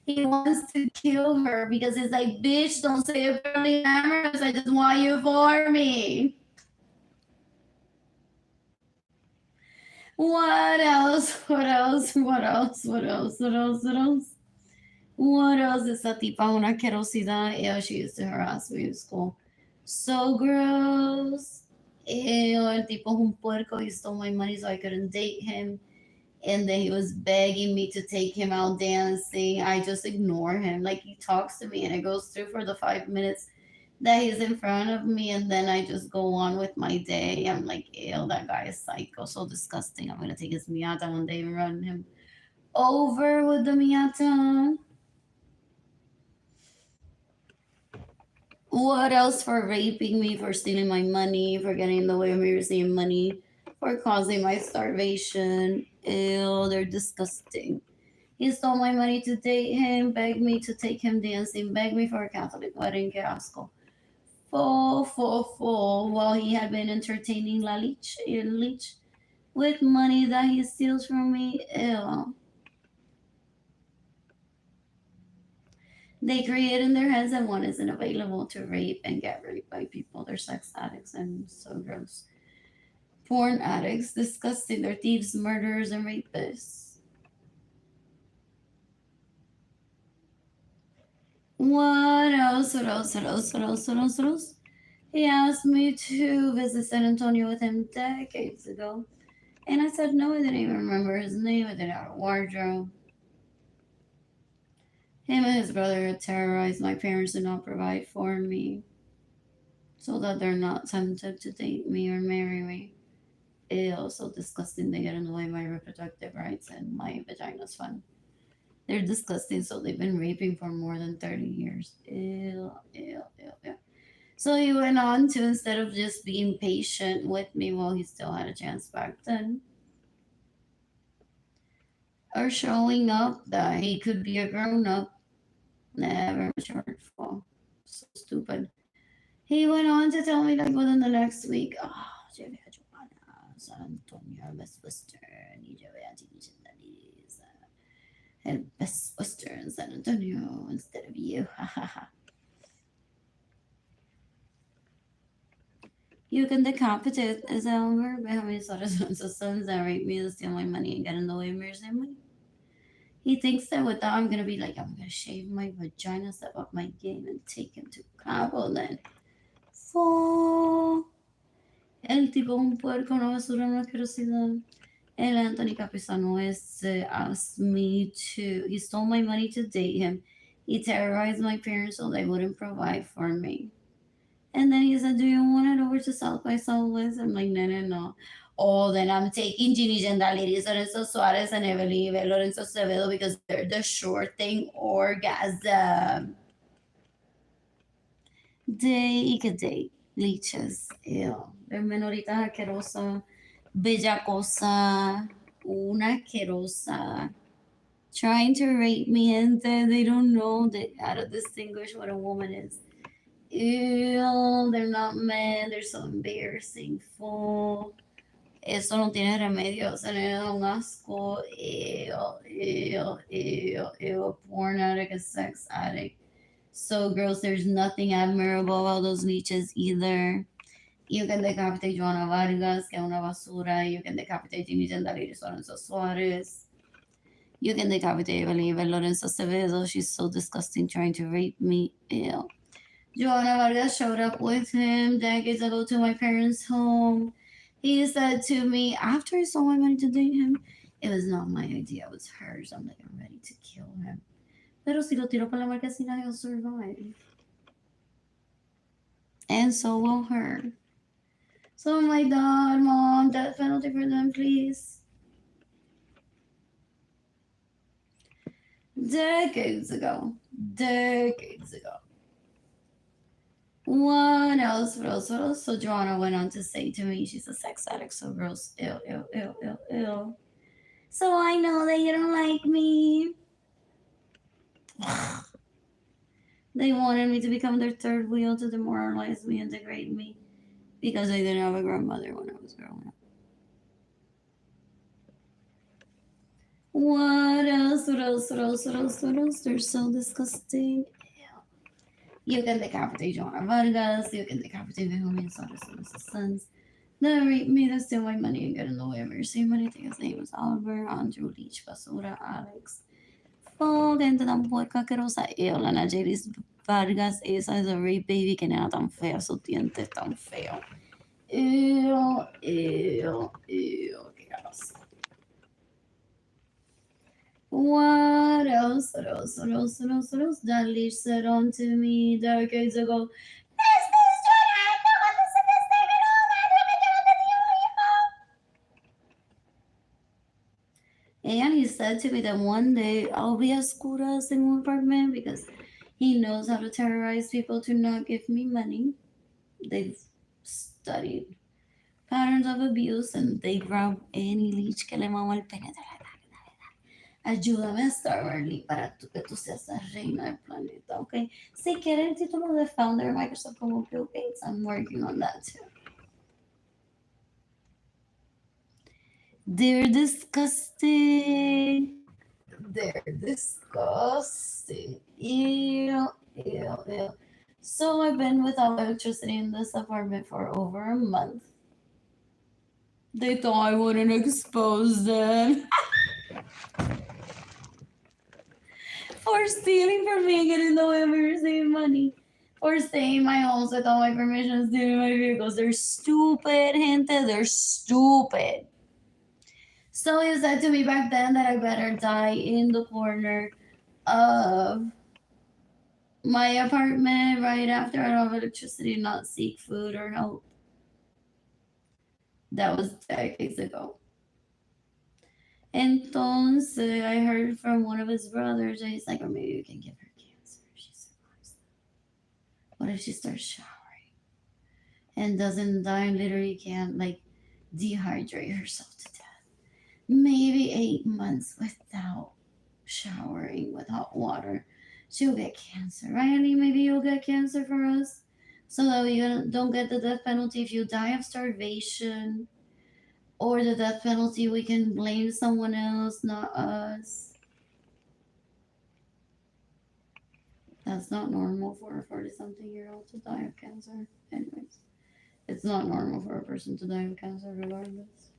he wants to kill her because he's like, bitch, don't say it family members. I just want you for me. What else? What else? What else? What else? What else? What else? What else? Esa tipa una asquerosidad. Yeah, she used to harass me in school. So gross. Ew, el tipo es un puerco. He stole my money so I couldn't date him. And then he was begging me to take him out dancing. I just ignore him. Like he talks to me and it goes through for the 5 minutes that he's in front of me, and then I just go on with my day. I'm like, ew, that guy is psycho, so disgusting. I'm gonna take his Miata one day and run him over with the Miata. What else? For raping me, for stealing my money, for getting in the way of me receiving money, for causing my starvation. Ew, they're disgusting. He stole my money to date him, begged me to take him dancing, begged me for a Catholic wedding, que asco. Full, while he had been entertaining La Lich, with money that he steals from me. Ew. They create in their heads that one isn't available to rape and get raped by people. They're sex addicts and so gross. Porn addicts, disgusting. They're thieves, murderers, and rapists. What else? What else? What else? What else? What else? What else? He asked me to visit San Antonio with him decades ago. And I said, no, I didn't even remember his name. I didn't have a wardrobe. Him and his brother had terrorized my parents to not provide for me so that they're not tempted to date me or marry me. Ew, so disgusting. They get in the way of my reproductive rights and my vagina's fun. They're disgusting, so they've been raping for more than 30 years. Ew, ew, ew, ew. So he went on to, instead of just being patient with me while he still had a chance back then, or showing up that he could be a grown up, never matured for. So stupid. He went on to tell me like within the next week, oh, llevé a Joanna, San Antonio, Best Western, y llevé a Gigi Nariz, el Best Western San Antonio instead of you. You can decapitate as Elmer, but how many sons that rape me to steal my money and get in the way of my family? He thinks that with that I'm gonna be like, I'm gonna shave my vagina, step up my game, and take him to Cabo then. Fo. El tipo un puerco, una basura, una asquerosidad. El Anthony Capizano is asked me to. He stole my money to date him. He terrorized my parents so they wouldn't provide for me. And then he said, do you want it over to South by Southwest? I'm like, no, no, no. Oh, then I'm taking Ginny Gendaliris, Lorenzo Suarez, and Evelyn Lorenzo Acevedo because they're the sure thing orgasm. They could date leeches. Ew. They're menoritas asquerosa, bellacosa, una asquerosa. Trying to rape me, and then they don't know how to distinguish what a woman is. Ew, they're not men, they're so embarrassing. Full. Eso no tiene remedio, se le da un asco. Ew, ew, ew, ew. A porn addict, a sex addict. So gross, there's nothing admirable about those leeches either. You can decapitate Joanna Vargas, que es una basura. You can decapitate Jimmy Gendaliris Lorenzo Suarez. You can decapitate Evelyn Lorenzo Acevedo. She's so disgusting trying to rape me. Ew. Joanna Vargas showed up with him decades ago to my parents' home. He said to me, after I saw my money to date him, it was not my idea, it was hers. I'm like, I'm ready to kill him. Pero si lo tiro para la marquesina, he'll survive. And so will her. So I'm like, God, Mom, death penalty for them, please. Decades ago. What else? So Joanna went on to say to me, she's a sex addict, so gross. Ew, ew, ew, ew, ew. So I know that you don't like me. They wanted me to become their third wheel to demoralize me and degrade me because I didn't have a grandmother when I was growing up. What else? They're so disgusting. You can decapitate Joanna Vargas. You can decapitate Benjamin Suarez and his sons. They rape me, they steal my money and get in the way of receiving anything. His name is Albert, Andrew, Leach, Basura, Alex. Oh, gente tan puerca asquerosa. Ew, la Nayeris Vargas, esa es a rape baby que nada tan fea, sus dientes tan feos. Ew, ew, ew, qué asco. What else? That leech said on to me decades ago. And he said to me that one day I'll be as curas in one apartment because he knows how to terrorize people to not give me money. They've studied patterns of abuse and they grab any leech que le mama el pene. Ayúdame a estar Arlene para que tú seas la reina del planeta, ¿ok? Si quiere el título de founder de Microsoft como Bill Gates, I'm working on that too. They're disgusting. Ew, ew, ew. So I've been without electricity in this apartment for over a month. They thought I wouldn't expose them. For stealing from me and getting the way of receiving money. For staying in my house without my permission, stealing my vehicles. They're stupid, gente. They're stupid. So he said to me back then that I better die in the corner of my apartment right after I don't have electricity, not seek food or help. That was decades ago. Entonces, I heard from one of his brothers, and he's like, or maybe we can give her cancer if she survives. What if she starts showering and doesn't die and literally can't, like, dehydrate herself to death? Maybe 8 months without showering with hot water, she'll get cancer, right? I mean, maybe you'll get cancer for us so that we don't get the death penalty if you die of starvation or the death penalty. We can blame someone else, not us. That's not normal for a 40-something-year-old to die of cancer. Anyways, it's not normal for a person to die of cancer regardless.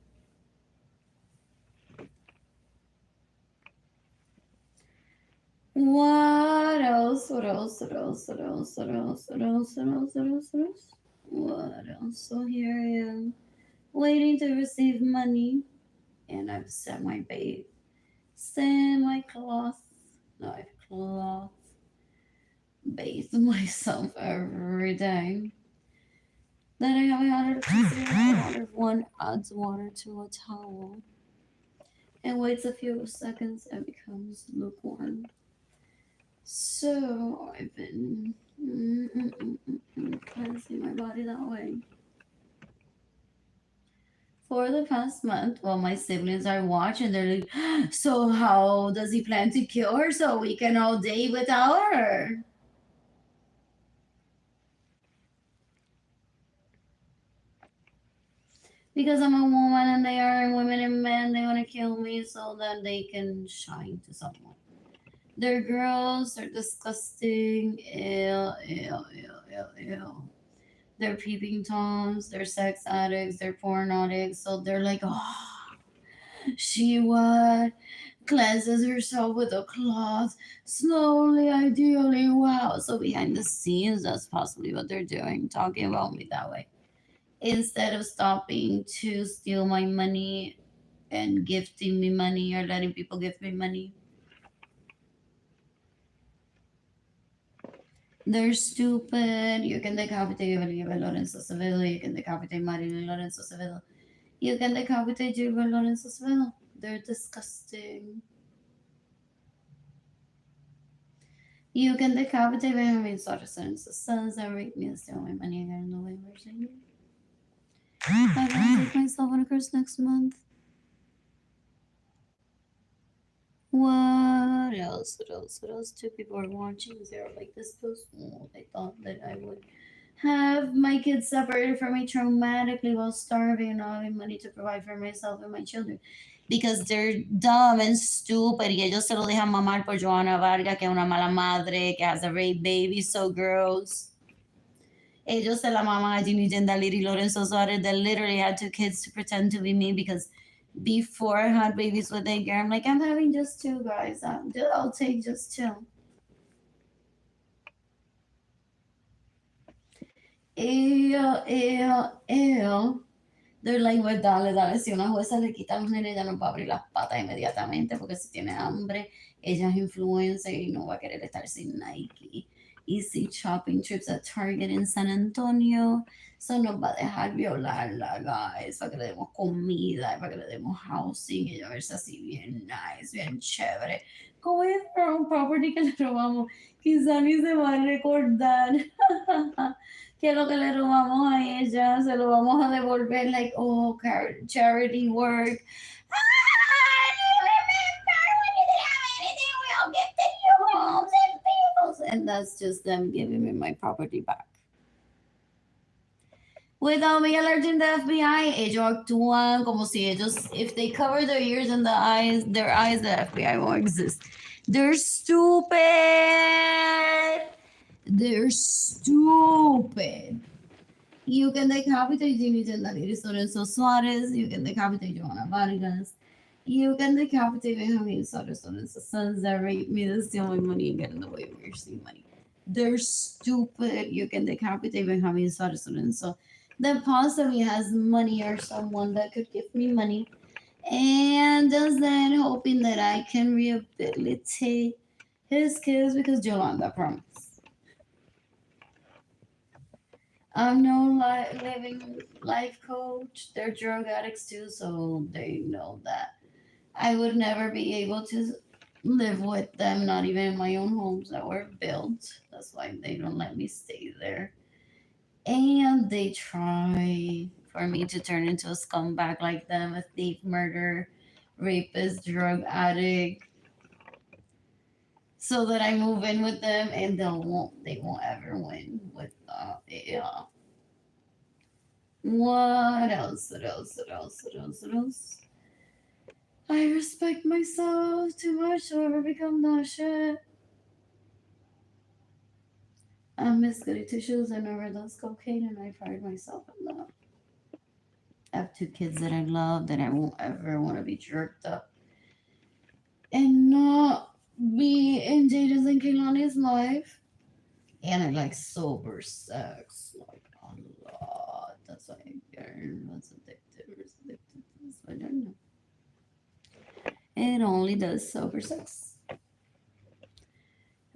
What else? What else? What else? What else? What else? What else? What else? What else? What else? What else? So here I am, waiting to receive money, and I've set my bait, my cloth, no, I've cloth bathe myself every day. Then I have had electricity water. One adds water to a towel and waits a few seconds and becomes lukewarm. So I've been cleansing my body that way for the past month while my siblings are watching. They're like, so how does he plan to kill her so we can all date without her? Because I'm a woman and they are women and men, they want to kill me so that they can shine to someone. They're girls, they're disgusting, ew, ew, ew, ew, ew. They're peeping toms, they're sex addicts, they're porn addicts. So they're like, oh, she what? Cleanses herself with a cloth, slowly, ideally, wow. So behind the scenes, that's possibly what they're doing, talking about me that way. Instead of stopping to steal my money and gifting me money or letting people gift me money. They're stupid. You can decapitate Oliver Lorenzo Acevedo. You can decapitate Marilyn Lorenzo Acevedo. You can decapitate Gilbert Lorenzo Acevedo. They're disgusting. You can decapitate Benjamin Saracens, the sons that raped me and steal my money again in the way we're saying. I'm gonna take myself on a cruise next month. What else? What else? What else? Two people are watching. They're like this post. Oh, they thought that I would have my kids separated from me traumatically while starving and not having money to provide for myself and my children. Because they're dumb and stupid. Y ellos se lo dejan mamar por Joanna Vargas, que es una mala madre, que has a rape baby. So girls. Ellos se la maman a Ginny Jendaliri Lorenzo Suarez that literally had two kids to pretend to be me because before I had babies with a girl, I'm like, I'm having just two guys. I'll take just two. Ew, ew, ew. They're like, well, dale, dale. Si una jueza le quita a los nenes, ella no va a abrir las patas inmediatamente porque si tiene hambre, ella es influencer y no va a querer estar sin Nike. Easy shopping trips at Target in San Antonio. So nos va a dejar violarla, guys, para que le demos comida, para que le demos housing, y ella verse así bien nice, bien chévere. Como es un property que le robamos, quizá ni se va a recordar que lo que le robamos a ella se lo vamos a devolver, like, oh, charity work. And that's just them giving me my property back. Without me alerting the FBI, ellos actúan como si ellos, if they cover their ears and their eyes, the FBI won't exist. They're stupid. They're stupid. You can decapitate Jimmy Jendaliri Lorenzo Suarez. You can decapitate Joanna Vargas. You can decapitate Benjamin Suarez Lorenzo sons that rape me, that steal my money and get in the way of receiving money. They're stupid. You can decapitate Benjamin Suarez Lorenzo that possibly has money or someone that could give me money And just then hoping that I can rehabilitate his kids because Yolanda promised. I'm no living life coach. They're drug addicts too, so they know that I would never be able to live with them, not even in my own homes that were built. That's why they don't let me stay there. And they try for me to turn into a scumbag like them, a thief, murderer, rapist, drug addict, so that I move in with them and they won't ever win with yeah. What else? What else? What else? What else? What else? I respect myself too much to ever become that shit. I miss goody tissues. I never does cocaine, and I pride myself in that. I have two kids that I love that I won't ever want to be jerked up and not be in Jada's and Kehlani's life. And I like sober sex, like a lot. That's why Aaron was addicted. Was addicted to this. I don't know. It only does sober sex.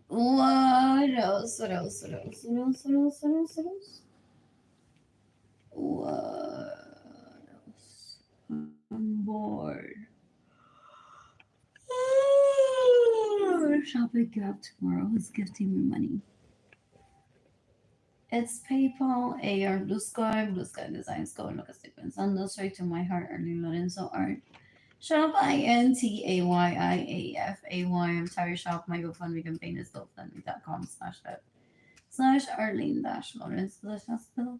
What else? What else? What else? What else? What else? What else? What else? What else? I'm bored. Shopping gap tomorrow. Who's gifting me money? It's PayPal, AR Blue Sky Designs. Go and look at sequence. And straight to my heart, Arlene Lorenzo art. Shop INTAYIAFAY. I'm tired shop. My GoFundMe campaign is gofundme.com/that/. Arlene Lorenzo hospital.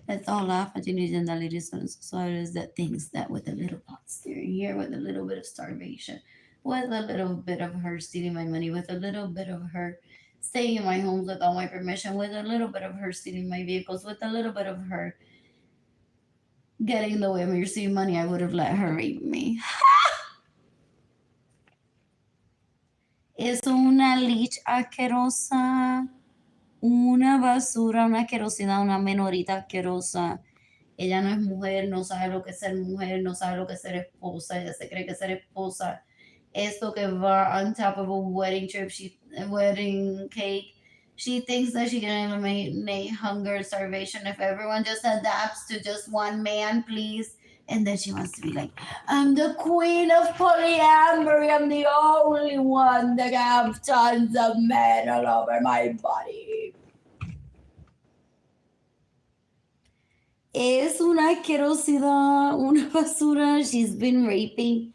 Let's all laugh at Jenny and the ladies and societies that thinks that with a little pot steering here, with a little bit of starvation, with a little bit of her stealing my money, with a little bit of her staying in my homes without my permission, with a little bit of her stealing my vehicles, with a little bit of her getting in the way of me receiving money, I would have let her rape me. Es una lich asquerosa, una basura, una asquerosidad, una menorita asquerosa. Ella no es mujer, no sabe lo que es ser mujer, no sabe lo que es ser esposa, ella se cree que ser esposa es lo que va on top of a wedding trip, a wedding cake. She thinks that she can eliminate hunger and starvation if everyone just adapts to just one man, please. And then she wants to be like, I'm the queen of polyamory. I'm the only one that have tons of men all over my body. Es una asquerosidad, una basura. She's been raping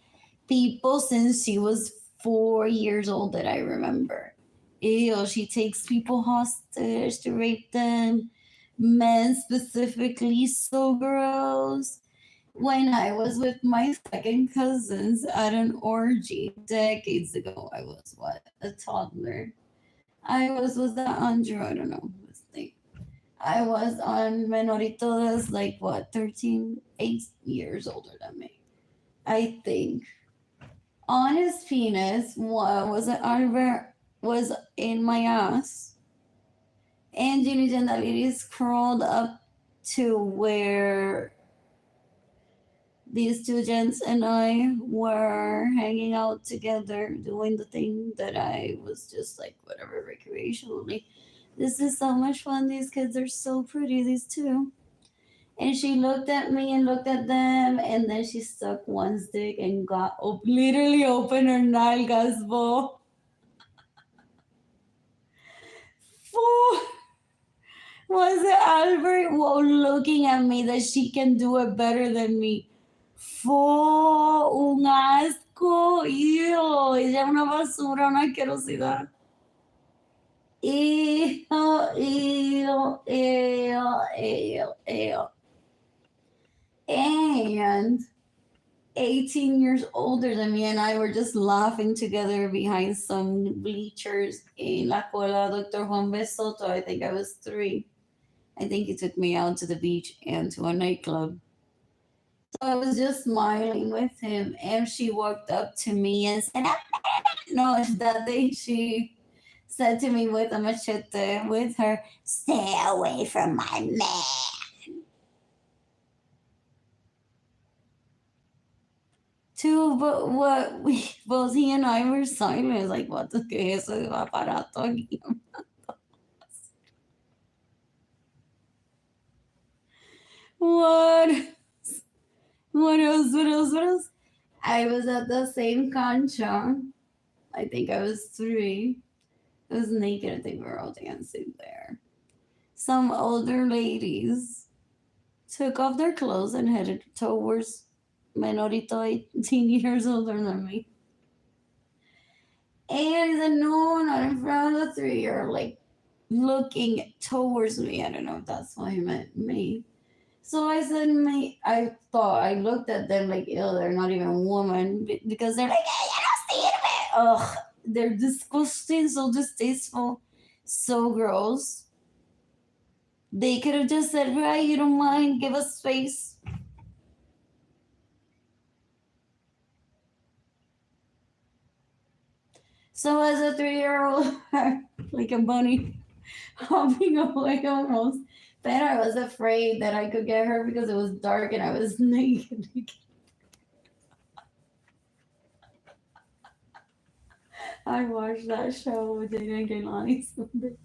people since she was 4 years old that I remember. Ew, she takes people hostage to rape them. Men specifically, so gross. When I was with my second cousins at an orgy decades ago, I was what? A toddler. Was that Andrew? I don't know. Let's think. I was on Menoritodas, like what, 13, 8 years older than me. I think. On his penis was it Albert was in my ass. And Ginny Jandaliris crawled up to where these two gents and I were hanging out together doing the thing that I was just like whatever recreationally. This is so much fun. These kids are so pretty, these two. And she looked at me and looked at them, and then she stuck one stick and literally opened her nalgas, bo. Was it Albert looking at me that she can do it better than me? Un asco, ew. Ella es una basura, una asquerosidad. Ew, ew, ew, ew, ew. And 18 years older than me and I were just laughing together behind some bleachers in La Cola Dr. Juan Besoto. I think I was 3. I think he took me out to the beach and to a nightclub. So I was just smiling with him, and she walked up to me and said, no, that day she said to me with a machete with her, stay away from my man. too, but what we both he and I were silent, like, what the que es eso de aparato aquí? What? What else? What else? What else? I was at the same cancha. I think I was 3. I was naked. I think we were all dancing there. Some older ladies took off their clothes and headed towards Menorito 18 years older than me. And he said, no, not in front of the 3-year-old, like looking towards me. I don't know if that's why he meant me. So I said, me. I thought, I looked at them like, ew, they're not even women because they're like, hey, I don't see it. Ugh, they're disgusting, so distasteful, so gross. They could have just said, right, you don't mind, give us space. So as a 3-year-old, like a bunny, hopping away almost. Then I was afraid that I could get hurt because it was dark and I was naked. I watched that show with Dana and Gailani Sundays.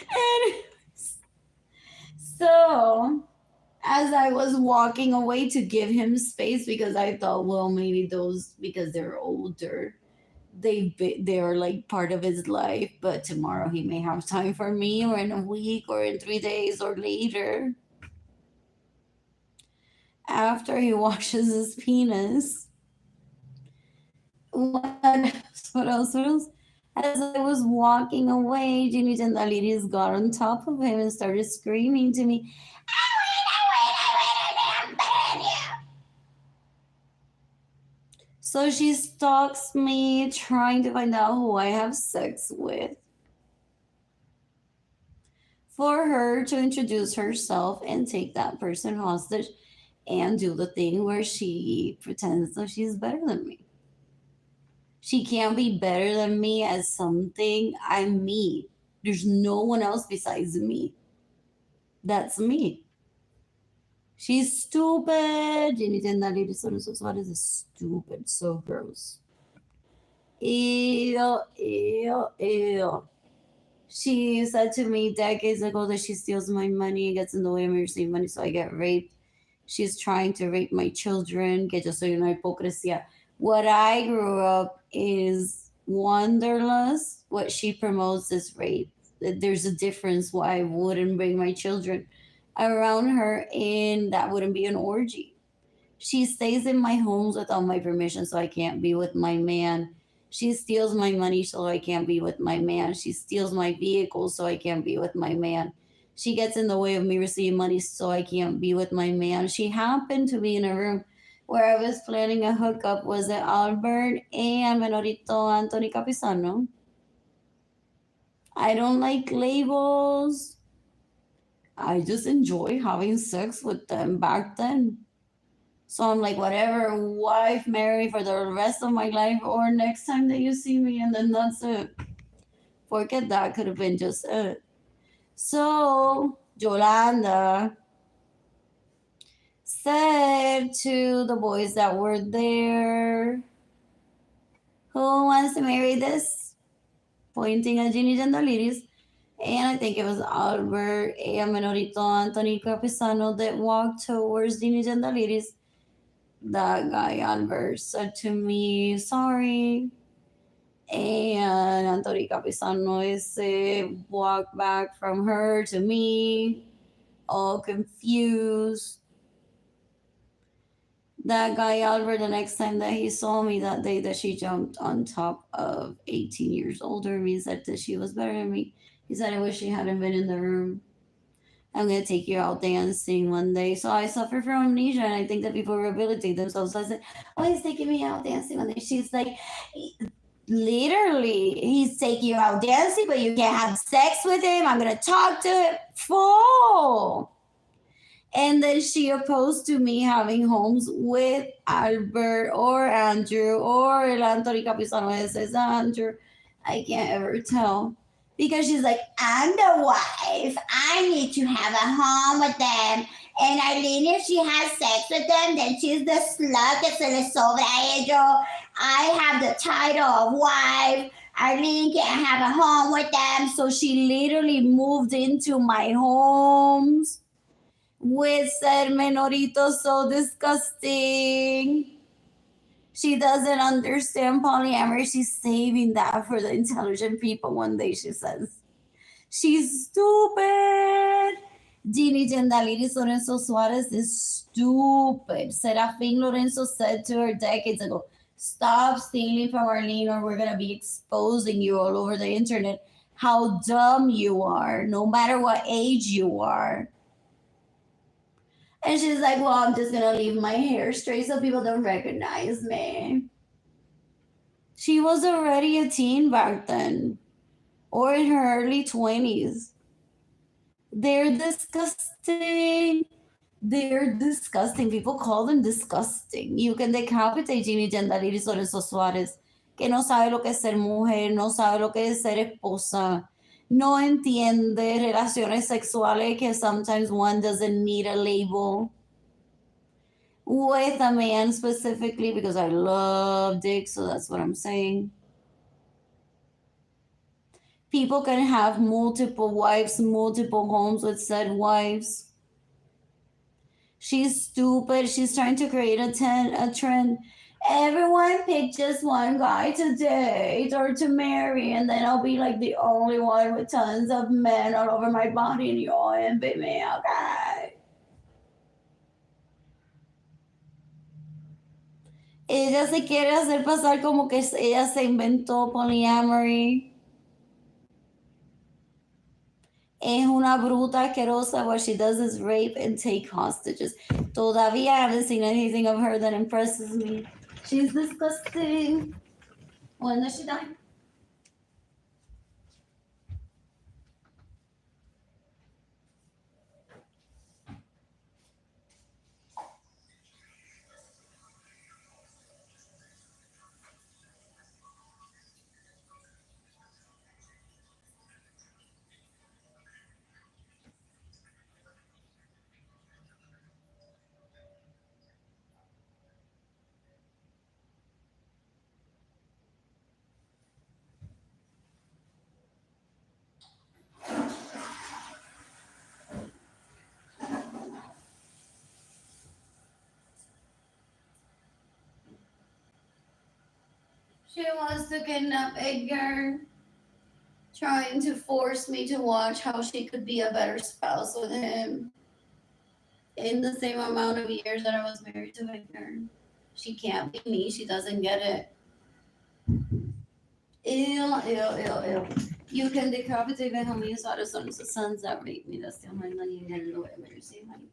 Anyways, so as I was walking away to give him space because I thought, well, maybe those because they're older, they're like part of his life, but tomorrow he may have time for me, or in a week, or in 3 days, or later. After he washes his penis, what else? What else? What else? As I was walking away, Ginny Tendaliris got on top of him and started screaming to me, I'm better than you. So she stalks me, trying to find out who I have sex with. For her to introduce herself and take that person hostage and do the thing where she pretends that she's better than me. She can't be better than me as something. I'm me. There's no one else besides me. That's me. She's stupid. What is this stupid? So gross. Ew, ew, ew. She said to me decades ago that she steals my money and gets in the way of me receiving money, so I get raped. She's trying to rape my children. Que yo soy una hipocresía. What I grew up is wanderlust. What she promotes is rape. There's a difference why I wouldn't bring my children around her, and that wouldn't be an orgy. She stays in my homes without my permission, so I can't be with my man. She steals my money, so I can't be with my man. She steals my vehicles, so I can't be with my man. She gets in the way of me receiving money, so I can't be with my man. She happened to be in a room where I was planning a hookup. Was it Albert and Menorito Anthony Capisano? I don't like labels. I just enjoy having sex with them back then. So I'm like, whatever, wife, marry for the rest of my life, or next time that you see me, and then that's it. Forget that, could have been just it. So Yolanda said to the boys that were there, who wants to marry this? Pointing at Ginny Gentilides. And I think it was Albert and Menorito Anthony Capisano that walked towards Ginny Gentilides. That guy Albert said to me, sorry. And Anthony Capisano walked back from her to me, all confused. That guy Albert, the next time that he saw me that day that she jumped on top of 18 years older me, said that she was better than me. He said, I wish she hadn't been in the room. I'm going to take you out dancing one day. So I suffer from amnesia, and I think that people rehabilitate themselves. So I said, oh, he's taking me out dancing one day. She's like, literally, he's taking you out dancing, but you can't have sex with him. I'm going to talk to him. Full. And then she opposed to me having homes with Albert or Andrew or El Anthony Capisano. It says Andrew. I can't ever tell. Because she's like, I'm the wife. I need to have a home with them. And Arlene, if she has sex with them, then she's the slut que se le sobra a ello. I have the title of wife. Arlene can't have a home with them. So she literally moved into my homes with said menorito. So disgusting. She doesn't understand polyamory. She's saving that for the intelligent people one day, she says. She's stupid. Jeannie Gendalides Lorenzo Suarez is stupid. Serafin Lorenzo said to her decades ago, stop stealing from Arlene or we're going to be exposing you all over the internet. How dumb you are, no matter what age you are. And she's like, well, I'm just going to leave my hair straight so people don't recognize me. She was already a teen back then, or in her early 20s. They're disgusting. They're disgusting. People call them disgusting. You can decapitate Jeannie Gendalides Lorenzo Suarez, que no sabe lo que es ser mujer, no sabe lo que es ser esposa, no entiende relaciones sexuales, que sometimes one doesn't need a label. With a man specifically, because I love dick, so that's what I'm saying. People can have multiple wives, multiple homes with said wives. She's stupid. She's trying to create a trend. Everyone pick just one guy to date or to marry, and then I'll be like the only one with tons of men all over my body, and you all envy me, okay? Ella se quiere hacer pasar como que ella se inventó polyamory. Es una bruta asquerosa. What she does is rape and take hostages. Todavía I haven't seen anything of her that impresses me. She's disgusting. When does she die? She wants to kidnap Edgar, trying to force me to watch how she could be a better spouse with him in the same amount of years that I was married to Edgar. She can't be me. She doesn't get it. Ew. You can decapitate Benjamin Suarez on the sons that rape me. That's still my money and the way I receive money.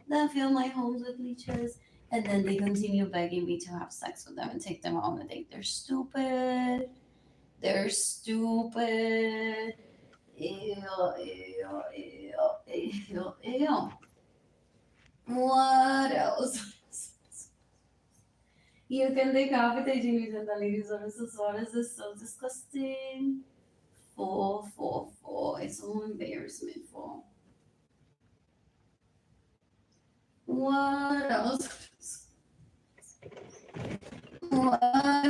Then fill my homes with bleachers. And then they continue begging me to have sex with them and take them on a date. They're stupid. They're stupid. Ew. What else? You can decapitate Jimmy Gendalides Lorenzo Suarez is so disgusting. Full. It's all embarrassment full. What else? What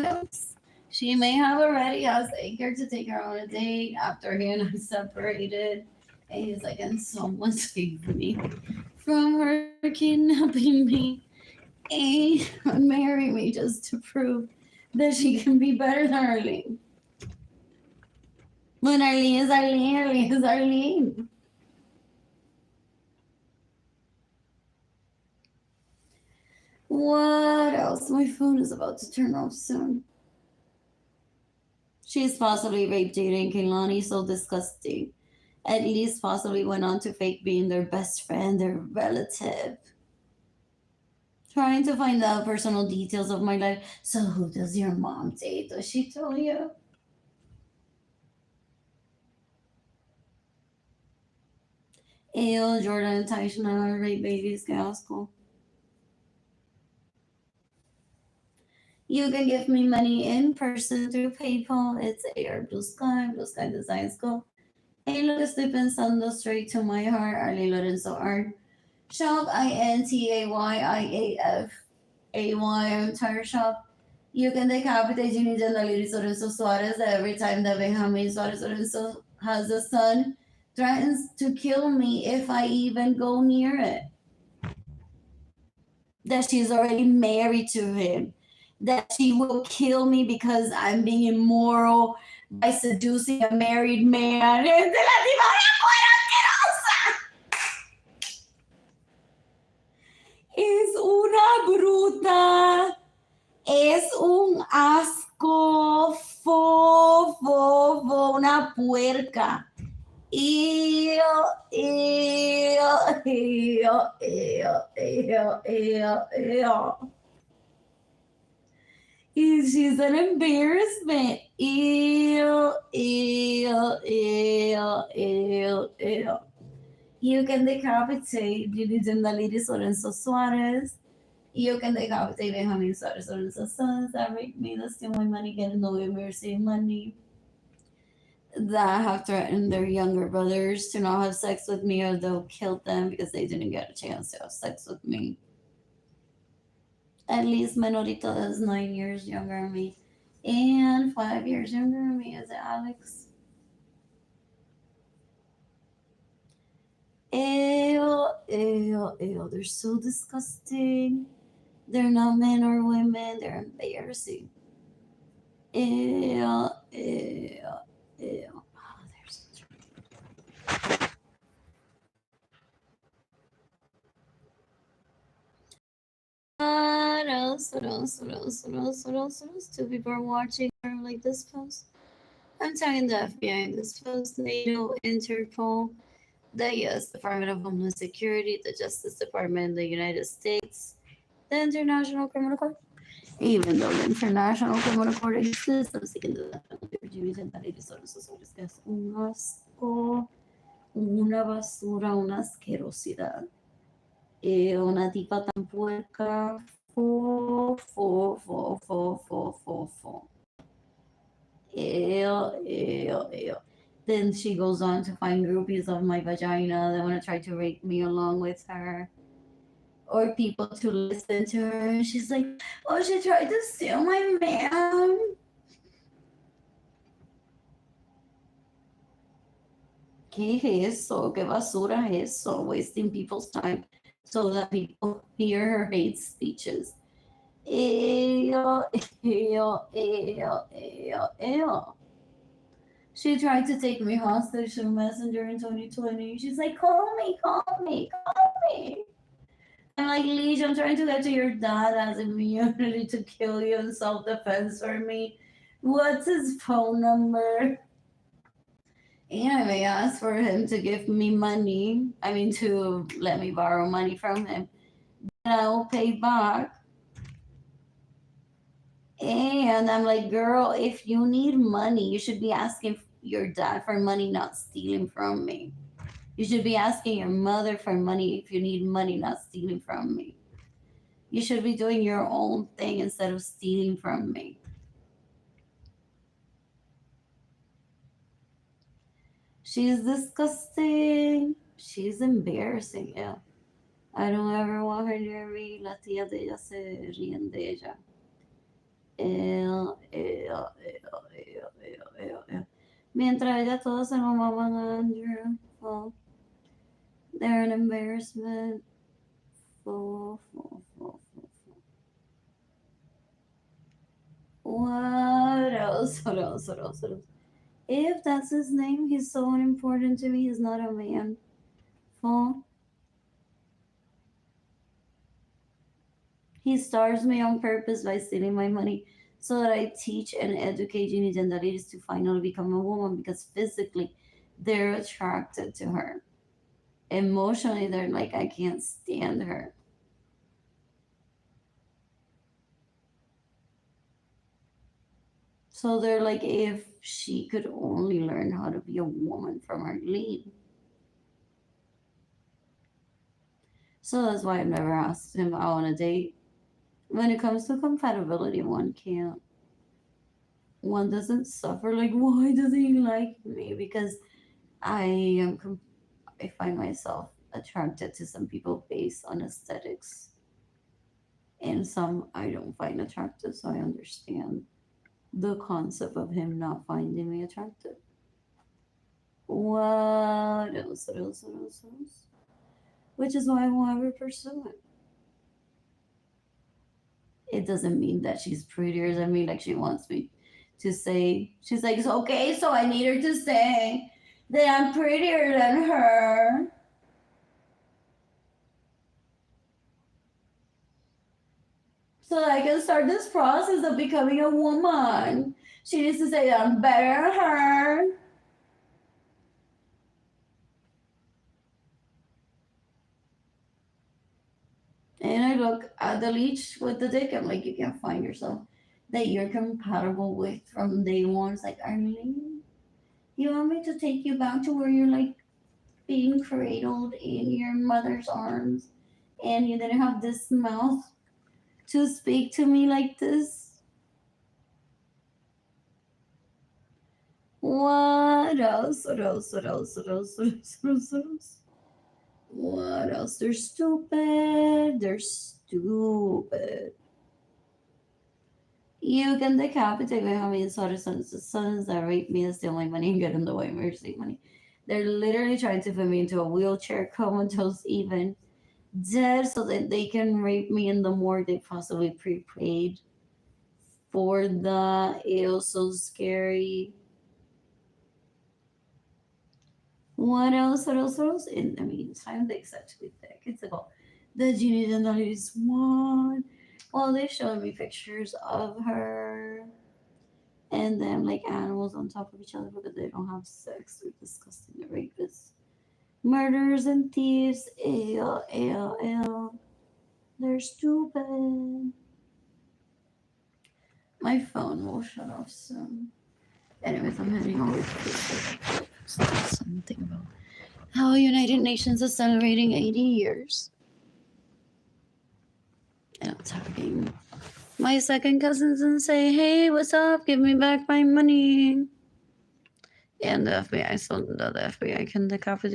else? She may have already asked Edgar to take her on a date after he and I separated. And he's like, and someone saved me from her kidnapping me and marry me just to prove that she can be better than Arlene. When Arlene is Arlene, Arlene is Arlene. What else? My phone is about to turn off soon. She's possibly raped Jada and Kehlani, so disgusting. At least possibly went on to fake being their best friend, their relative. Trying to find out personal details of my life. So who does your mom date? Does she tell you? Ew, Jordan and Tyson are rape babies, Gasco. You can give me money in person through PayPal. It's AR Blue Sky Designs Go. Hey, lo que estoy pensando straight to my heart, Arlene Lorenzo Art. shop, INTAYIAFAY, entire shop. You can decapitate Jimmy Jandaleri Sorenso Suarez every time that Benjamin Suarez Sorenso has a son, threatens to kill me if I even go near it. That she's already married to him. That she will kill me because I'm being immoral by seducing a married man. Es de la tipa de afuera asquerosa. Es una bruta. Es un asco. Una puerca. Ew, ew, ew, ew, ew, ew, ew. She's an embarrassment. Ew, ew, ew, ew, ew. You can decapitate Lady Lorenzo Suarez. You can decapitate Benjamin Suarez Lorenzo's sons that rape me, that steal my money, get no mercy money, that have threatened their younger brothers to not have sex with me or they'll kill them because they didn't get a chance to have sex with me. At least Menorita is 9 years younger than me. And 5 years younger than me is Alex. Ew, ew, ew. They're so disgusting. They're not men or women. They're embarrassing. Ew, ew, ew. Oh, they're so What else? What else? What else? What else? What else? What else? Two people are watching or like this post. I'm tagging the FBI in this post, NATO, Interpol, the U.S. Department of Homeland Security, the Justice Department of the United States, the International Criminal Court. Even though the International Criminal Court exists, I'm seeking the death penalty for Jimmy Gentile Soros, que es un asco, una basura, una asquerosidad. Una tipa tan puerca. Fo, fo, fo, fo, fo, fo, fo. Ew, ew, ew. Then she goes on to find groupies of my vagina that want to try to rape me along with her. Or people to listen to her. And she's like, oh, she tried to steal my man. ¿Qué es eso? ¿Qué basura es eso? Wasting people's time so that people hear her hate speeches. Ew, ew, ew, ew, ew. She tried to take me hostage through Messenger in 2020. She's like, call me, call me, call me. I'm like, Leash, I'm trying to get to your dad as immunity to kill you in self-defense for me. What's his phone number? And I may ask for him to give me money. I mean, to let me borrow money from him. Then I'll pay back. And I'm like, girl, if you need money, you should be asking your dad for money, not stealing from me. You should be asking your mother for money if you need money, not stealing from me. You should be doing your own thing instead of stealing from me. She's disgusting. She's embarrassing, yeah. I don't ever want her near me. Las tías de ella se ríen de ella. Ew, ew, ew, ew, ew, ew. Mientras ella todos se lo maman a Andrew. Well, they're an embarrassment. Full. What else? What else? What else? What else? If that's his name, he's so unimportant to me. He's not a man. Full. He stars me on purpose by stealing my money so that I teach and educate Unigenderities to finally become a woman because physically they're attracted to her. Emotionally, they're like, I can't stand her. So they're like, if she could only learn how to be a woman from Arlene. So that's why I've never asked him out on a date. When it comes to compatibility, one can't. One doesn't suffer like, why doesn't he like me? Because I find myself attracted to some people based on aesthetics, and some I don't find attractive. So I understand the concept of him not finding me attractive. What else? What else? What else? What else? Which is why I won't ever pursue it. It doesn't mean that she's prettier. It doesn't mean like she wants me to say. She's like, "It's okay, so I need her to say that I'm prettier than her." So I can start this process of becoming a woman. She needs to say that I'm better than her. And I look at the leech with the dick. I'm like, you can find yourself that you're compatible with from day one. It's like, Arlene, you want me to take you back to where you're like being cradled in your mother's arms and you didn't have this mouth to speak to me like this? What else? What else? What else? What else? What else? What else? What else? What else? They're stupid. They're stupid. You can decapitate me. How many sons that rape me and steal my money and get in the way of mercy money? They're literally trying to put me into a wheelchair, comatose, even dead, so that they can rape me in the morgue they possibly prepaid for the. It was so scary. What else? What else? What else? In the meantime, they said to be thick. It's about the genies and the ladies one. Well, they showed me pictures of her and them like animals on top of each other because they don't have sex. They're disgusting. They're rapists, murderers, and thieves. Ew, ew, ew. They're stupid. My phone will shut off soon. Anyways, I'm heading over to Facebook. Something about how United Nations is celebrating 80 years. And I'm tagging my second cousins and say, hey, what's up? Give me back my money. And the FBI, so the FBI can decapitate